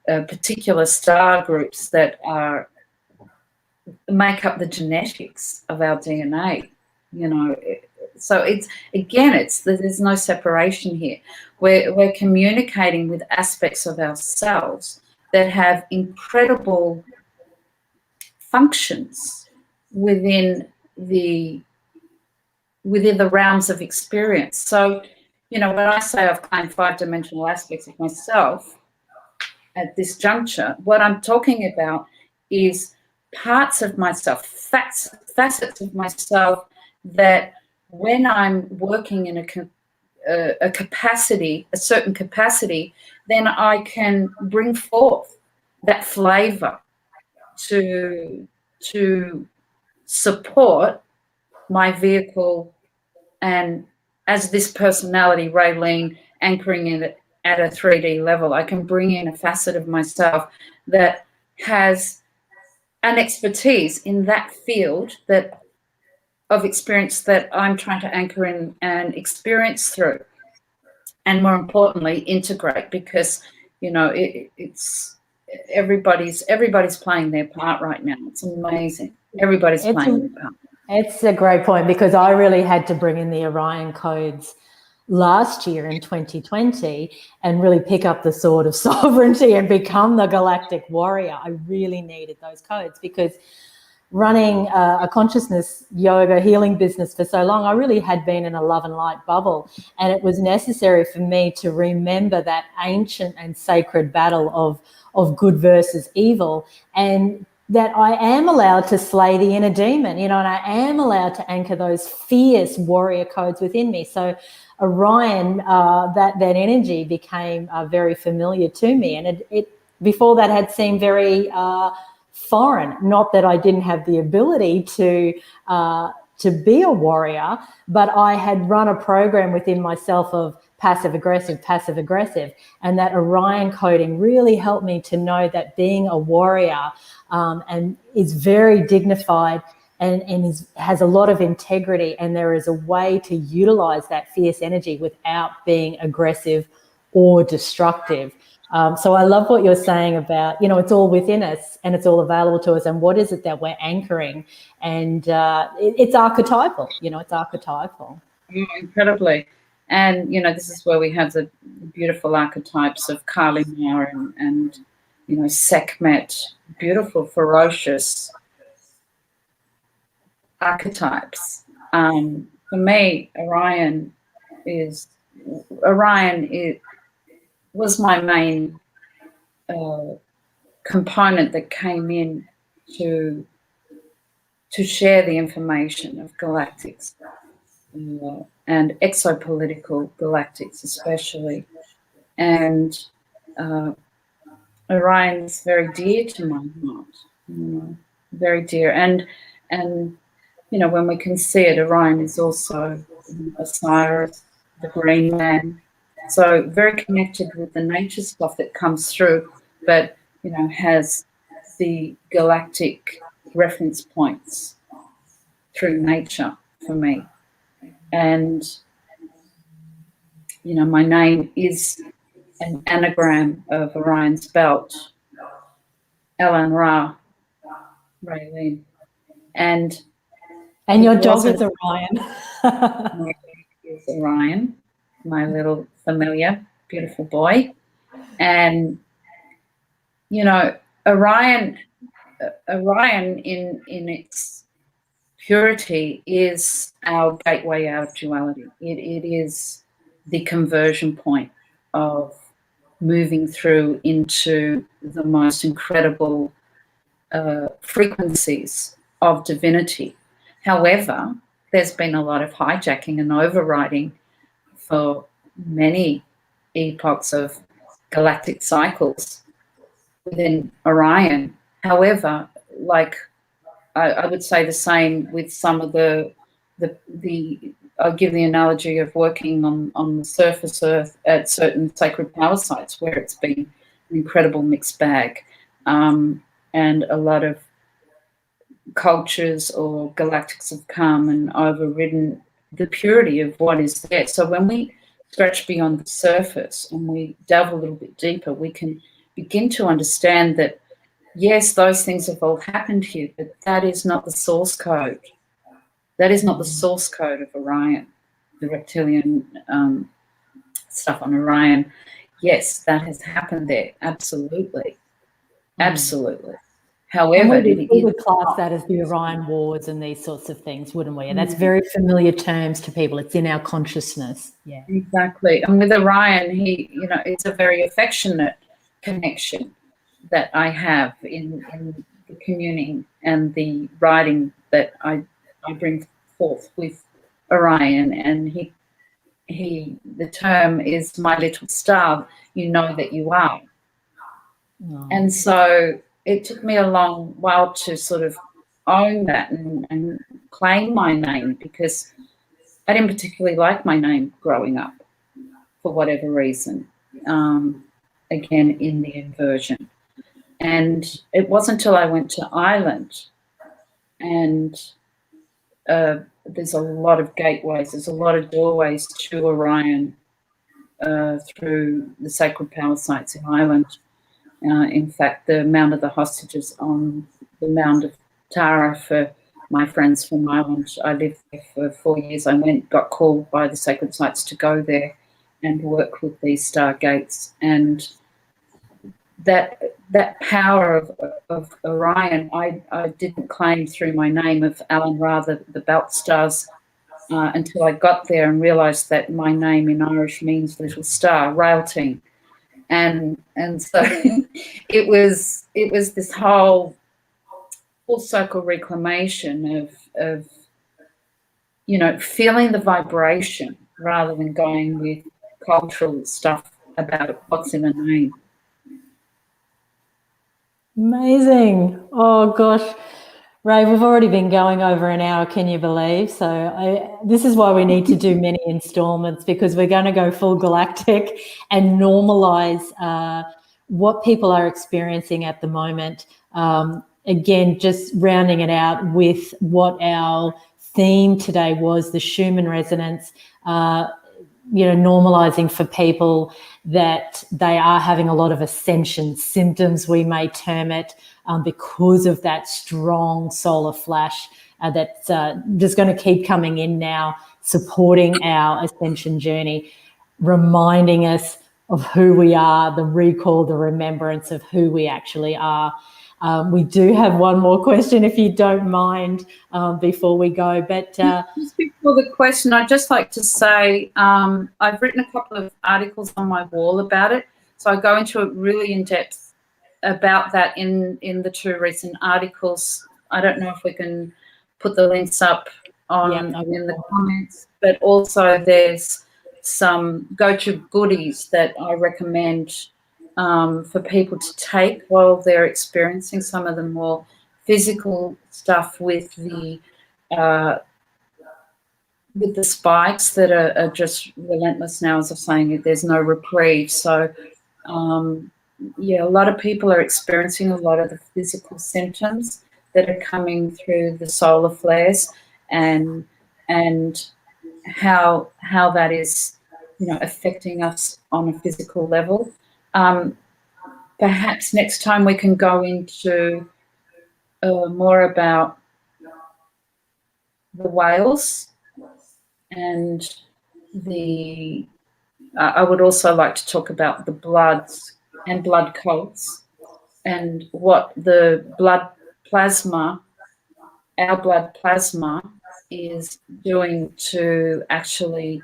particular star groups that make up the genetics of our DNA, so there's no separation here. We're communicating with aspects of ourselves that have incredible functions within the realms of experience. So, when I say I've claimed 5-dimensional aspects of myself at this juncture, what I'm talking about is parts of myself, facets of myself that, when I'm working in a capacity, a certain capacity, then I can bring forth that flavor to support my vehicle, and as this personality, Rayleen, anchoring it at a 3D level, I can bring in a facet of myself that has an expertise in that field of experience that I'm trying to anchor in and experience through, and more importantly, integrate, because it's everybody's playing their part right now. It's amazing. Everybody's playing their part. It's a great point, because I really had to bring in the Orion codes last year in 2020 and really pick up the sword of sovereignty and become the galactic warrior. I really needed those codes, because running a consciousness yoga healing business for so long, I really had been in a love and light bubble, and it was necessary for me to remember that ancient and sacred battle of good versus evil, and that I am allowed to slay the inner demon, and I am allowed to anchor those fierce warrior codes within me. So Orion, that energy became very familiar to me, and it before that had seemed very foreign. Not that I didn't have the ability to be a warrior, but I had run a program within myself of passive aggressive, and that Orion coding really helped me to know that being a warrior and is very dignified and has a lot of integrity, and there is a way to utilize that fierce energy without being aggressive or destructive. So I love what you're saying about, it's all within us and it's all available to us, and what is it that we're anchoring? And it's archetypal, it's archetypal. Incredibly. And, this is where we have the beautiful archetypes of Kali Ma and Sekhmet, beautiful, ferocious archetypes. For me, Orion was my main component that came in to share the information of galactics and exopolitical galactics especially. And Orion is very dear to my heart, very dear. And when we can see it, Orion is also Osiris, the Green Man. So very connected with the nature stuff that comes through, but, has the galactic reference points through nature for me. And, my name is an anagram of Orion's belt, Ellen Ra, Rayleen. And your dog is Orion. My dog is Orion, my little familiar, beautiful boy. And, Orion in its purity is our gateway out of duality. It is the conversion point of moving through into the most incredible frequencies of divinity. However, there's been a lot of hijacking and overriding for many epochs of galactic cycles within Orion. However, I would say the same with some of the I'll give the analogy of working on the surface Earth at certain sacred power sites where it's been an incredible mixed bag, and a lot of cultures or galactics have come and overridden the purity of what is there. So when we stretch beyond the surface and we delve a little bit deeper, we can begin to understand that, yes, those things have all happened here, but that is not the source code. That is not the source code of Orion, the reptilian stuff on Orion. Yes, that has happened there. Absolutely. Absolutely. However, we would class that as the Orion Wars and these sorts of things, wouldn't we? And that's very familiar terms to people. It's in our consciousness. Yeah. Exactly. And with Orion, it's a very affectionate connection that I have in the communing and the writing that I bring forth with Orion. And the term is my little star, you know that you are. Oh. And so it took me a long while to sort of own that and claim my name, because I didn't particularly like my name growing up for whatever reason, again, in the inversion. And it wasn't until I went to Ireland, and there's a lot of gateways, there's a lot of doorways to Orion through the sacred power sites in Ireland. In fact, the Mount of the Hostages on the Mount of Tara for my friends from Ireland. I lived there for 4 years. I got called by the sacred sites to go there and work with these stargates. And that power of Orion, I didn't claim through my name of Alan Ra, the belt stars, until I got there and realised that my name in Irish means little star, Raeline. And so it was this whole full circle reclamation of feeling the vibration rather than going with cultural stuff about what's in a name. Amazing. Oh gosh, Ray, we've already been going over an hour, can you believe? So this is why we need to do many installments, because we're going to go full galactic and normalize what people are experiencing at the moment. Again, just rounding it out with what our theme today was, the Schumann Resonance, normalizing for people that they are having a lot of ascension symptoms, we may term it, because of that strong solar flash that's just going to keep coming in now, supporting our ascension journey, reminding us of who we are, the recall, the remembrance of who we actually are. We do have one more question, if you don't mind, before we go. But just before the question, I'd just like to say I've written a couple of articles on my wall about it. So I go into it really in depth about that in the 2 recent articles. I don't know if we can put the links up in the comments, but also there's some go-to goodies that I recommend for people to take while they're experiencing some of the more physical stuff with the spikes that are just relentless now. As I'm saying, there's no reprieve. So a lot of people are experiencing a lot of the physical symptoms that are coming through the solar flares, and how that is affecting us on a physical level. Perhaps next time we can go into more about the whales, and I would also like to talk about the bloods and blood cults, and what the blood plasma, our blood plasma, is doing to actually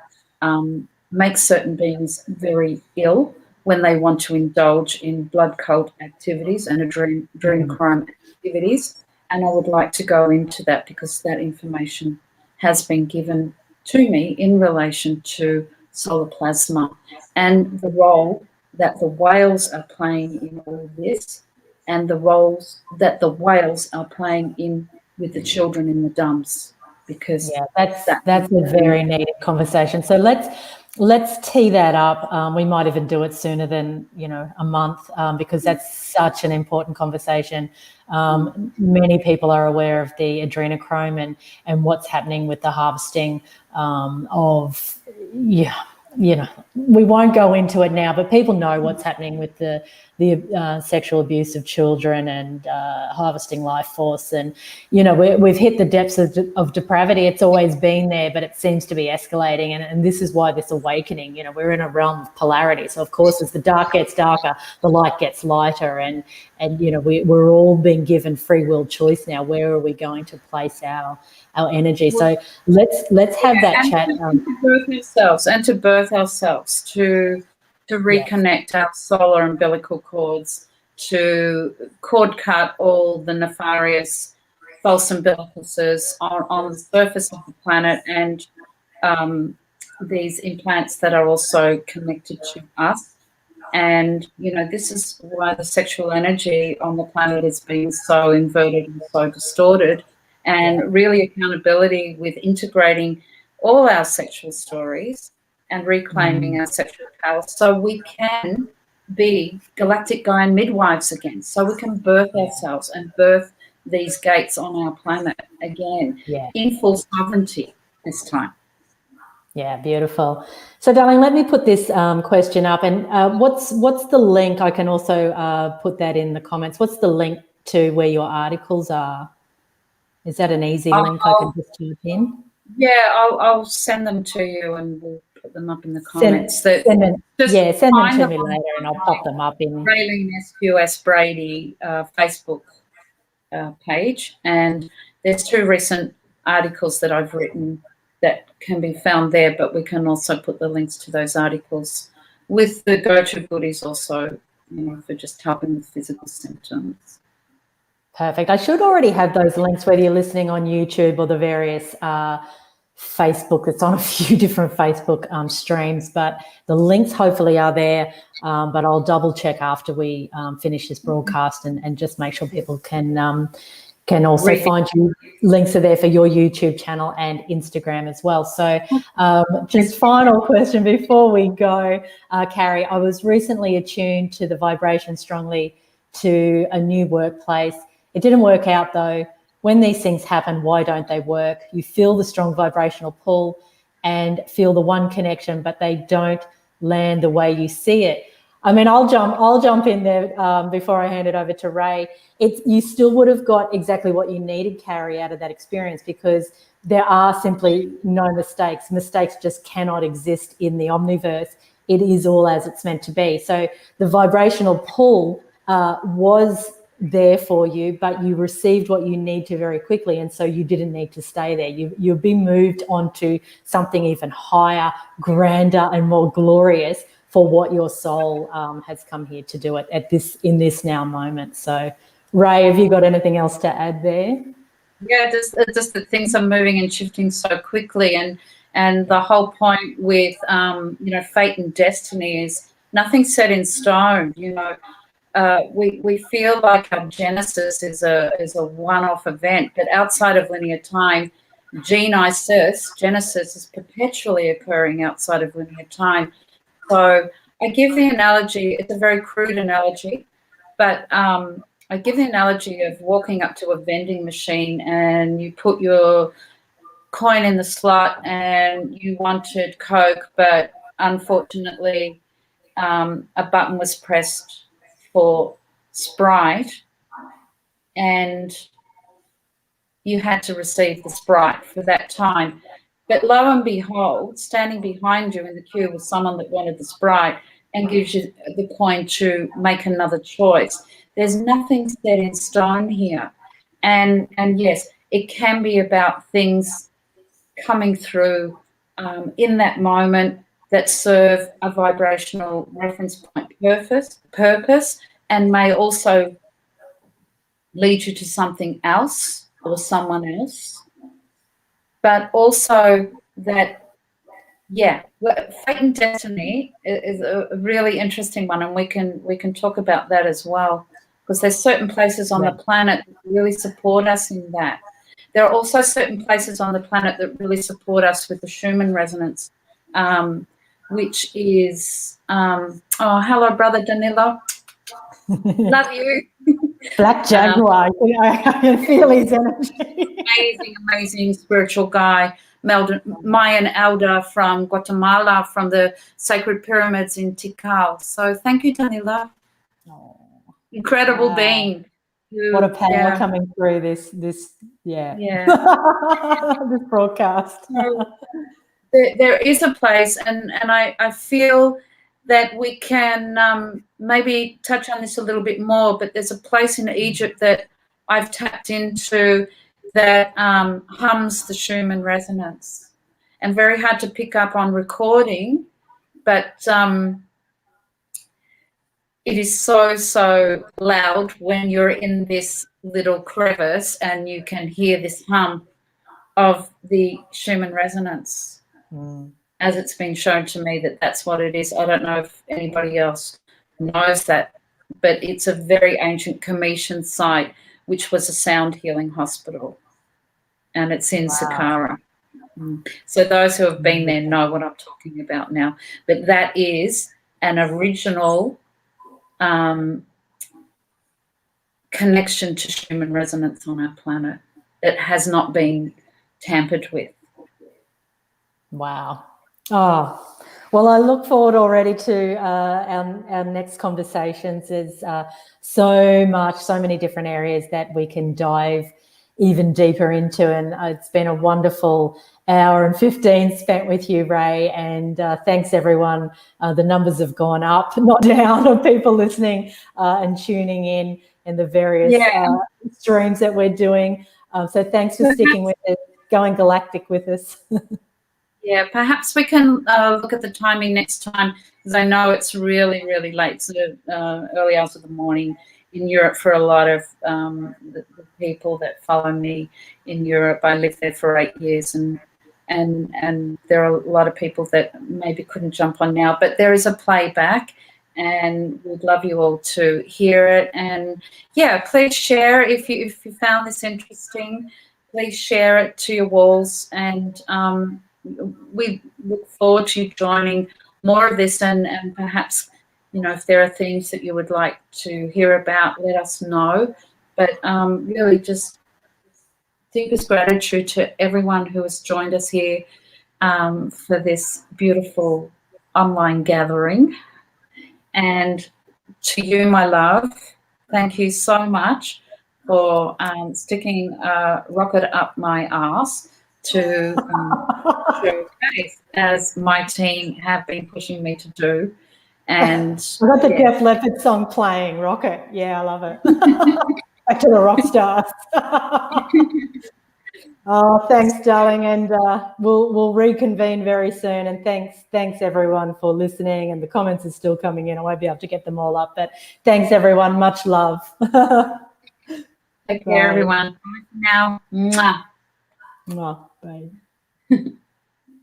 make certain beings very ill when they want to indulge in blood cult activities and adrenochrome activities. And I would like to go into that because that information has been given to me in relation to solar plasma and the role that the whales are playing in all of this, and the roles that the whales are playing in with the children in the dumps. Because that's a very needed conversation. So let's tee that up. We might even do it sooner than a month, because that's such an important conversation. Many people are aware of the adrenochrome and what's happening with the harvesting of we won't go into it now, but people know what's happening with the sexual abuse of children and harvesting life force. And, we've hit the depths of depravity. It's always been there, but it seems to be escalating. And this is why this awakening, we're in a realm of polarity. So, of course, as the dark gets darker, the light gets lighter. And we're all being given free will choice now. Where are we going to place our energy? So let's have that chat. To birth ourselves, to reconnect our solar umbilical cords, to cord cut all the nefarious false umbilicals on the surface of the planet, and these implants that are also connected to us. And, this is why the sexual energy on the planet is being so inverted and so distorted, and really accountability with integrating all our sexual stories and reclaiming our sexual power, so we can be galactic Gaian midwives again, so we can birth ourselves and birth these gates on our planet again in full sovereignty this time. Yeah, beautiful. So, darling, let me put this question up. And what's the link? I can also put that in the comments. What's the link to where your articles are? Is that an easy link I can just type in? Yeah, I'll send them to you and we'll put them up in the comments. Send them to me later and I'll pop them up in. Raeline SQS Brady Facebook page. And there's 2 recent articles that I've written that can be found there, but we can also put the links to those articles with the go-to goodies also, for just helping with physical symptoms. Perfect. I should already have those links, whether you're listening on YouTube or the various Facebook. It's on a few different Facebook streams, but the links hopefully are there. But I'll double check after we finish this broadcast and just make sure people can also find you. Links are there for your YouTube channel and Instagram as well. So just final question before we go, Carrie, I was recently attuned to the vibration strongly to a new workplace. It didn't work out though. When these things happen, why don't they work? You feel the strong vibrational pull and feel the one connection, but they don't land the way you see it. I mean, I'll jump in there before I hand it over to Ray. You still would have got exactly what you needed, Carrie, out of that experience, because there are simply no mistakes. Mistakes just cannot exist in the omniverse. It is all as it's meant to be. So the vibrational pull was there for you, but you received what you need to very quickly, and so you didn't need to stay there. You'll be moved on to something even higher, grander, and more glorious for what your soul has come here to do in this now moment. So, Ray, have you got anything else to add there? Yeah, just that things are moving and shifting so quickly, and the whole point with fate and destiny is nothing's set in stone. We feel like our genesis is a one-off event, but outside of linear time, genesis is perpetually occurring outside of linear time. So I give the analogy, it's a very crude analogy, but I give the analogy of walking up to a vending machine and you put your coin in the slot and you wanted Coke, but unfortunately a button was pressed for Sprite and you had to receive the Sprite for that time. But lo and behold, standing behind you in the queue was someone that wanted the Sprite and gives you the coin to make another choice. There's nothing set in stone here. And yes, it can be about things coming through in that moment that serve a vibrational reference point purpose and may also lead you to something else or someone else. But also that, fate and destiny is a really interesting one, and we can talk about that as well, because there's certain places on the planet that really support us in that. There are also certain places on the planet that really support us with the Schumann Resonance, which is, hello, Brother Danilo. Love you. Black Jaguar. I can feel his energy. Amazing spiritual guy. Mayan elder from Guatemala, from the sacred pyramids in Tikal. So thank you, Danilo. Oh, incredible being. What a power coming through this this broadcast. So there is a place, and I feel that we can maybe touch on this a little bit more, but there's a place in Egypt that I've tapped into that hums the Schumann Resonance, and very hard to pick up on recording, but it is so loud when you're in this little crevice and you can hear this hum of the Schumann Resonance. As it's been shown to me that's what it is. I don't know if anybody else knows that, but it's a very ancient Cometian site, which was a sound healing hospital, and it's in Scalar. So those who have been there know what I'm talking about now. But that is an original connection to Schumann resonance on our planet. It has not been tampered with. Wow. Oh, well, I look forward already to our next conversations. There's so many different areas that we can dive even deeper into. And it's been a wonderful hour and 15 spent with you, Ray. And thanks, everyone. The numbers have gone up, not down, of people listening and tuning in the various streams that we're doing. So thanks for sticking with us, going galactic with us. Yeah, perhaps we can look at the timing next time, because I know it's really, really late, sort of early hours of the morning in Europe for a lot of the people that follow me in Europe. I lived there for 8 years, and there are a lot of people that maybe couldn't jump on now, but there is a playback, and we'd love you all to hear it. And yeah, please share if you found this interesting. Please share it to your walls, and we look forward to you joining more of this, and perhaps, if there are things that you would like to hear about, let us know. But really just deepest gratitude to everyone who has joined us here for this beautiful online gathering. And to you, my love, thank you so much for sticking a rocket up my ass to showcase, as my team have been pushing me to do. And I've got the Def Leppard song playing, Rocket. Yeah, I love it. Back to the rock stars. Oh, thanks, darling, and we'll reconvene very soon. And thanks everyone for listening. And the comments are still coming in. I won't be able to get them all up, but thanks everyone. Much love. Take care, everyone. Bye for now. Mwah. Mwah. Bye.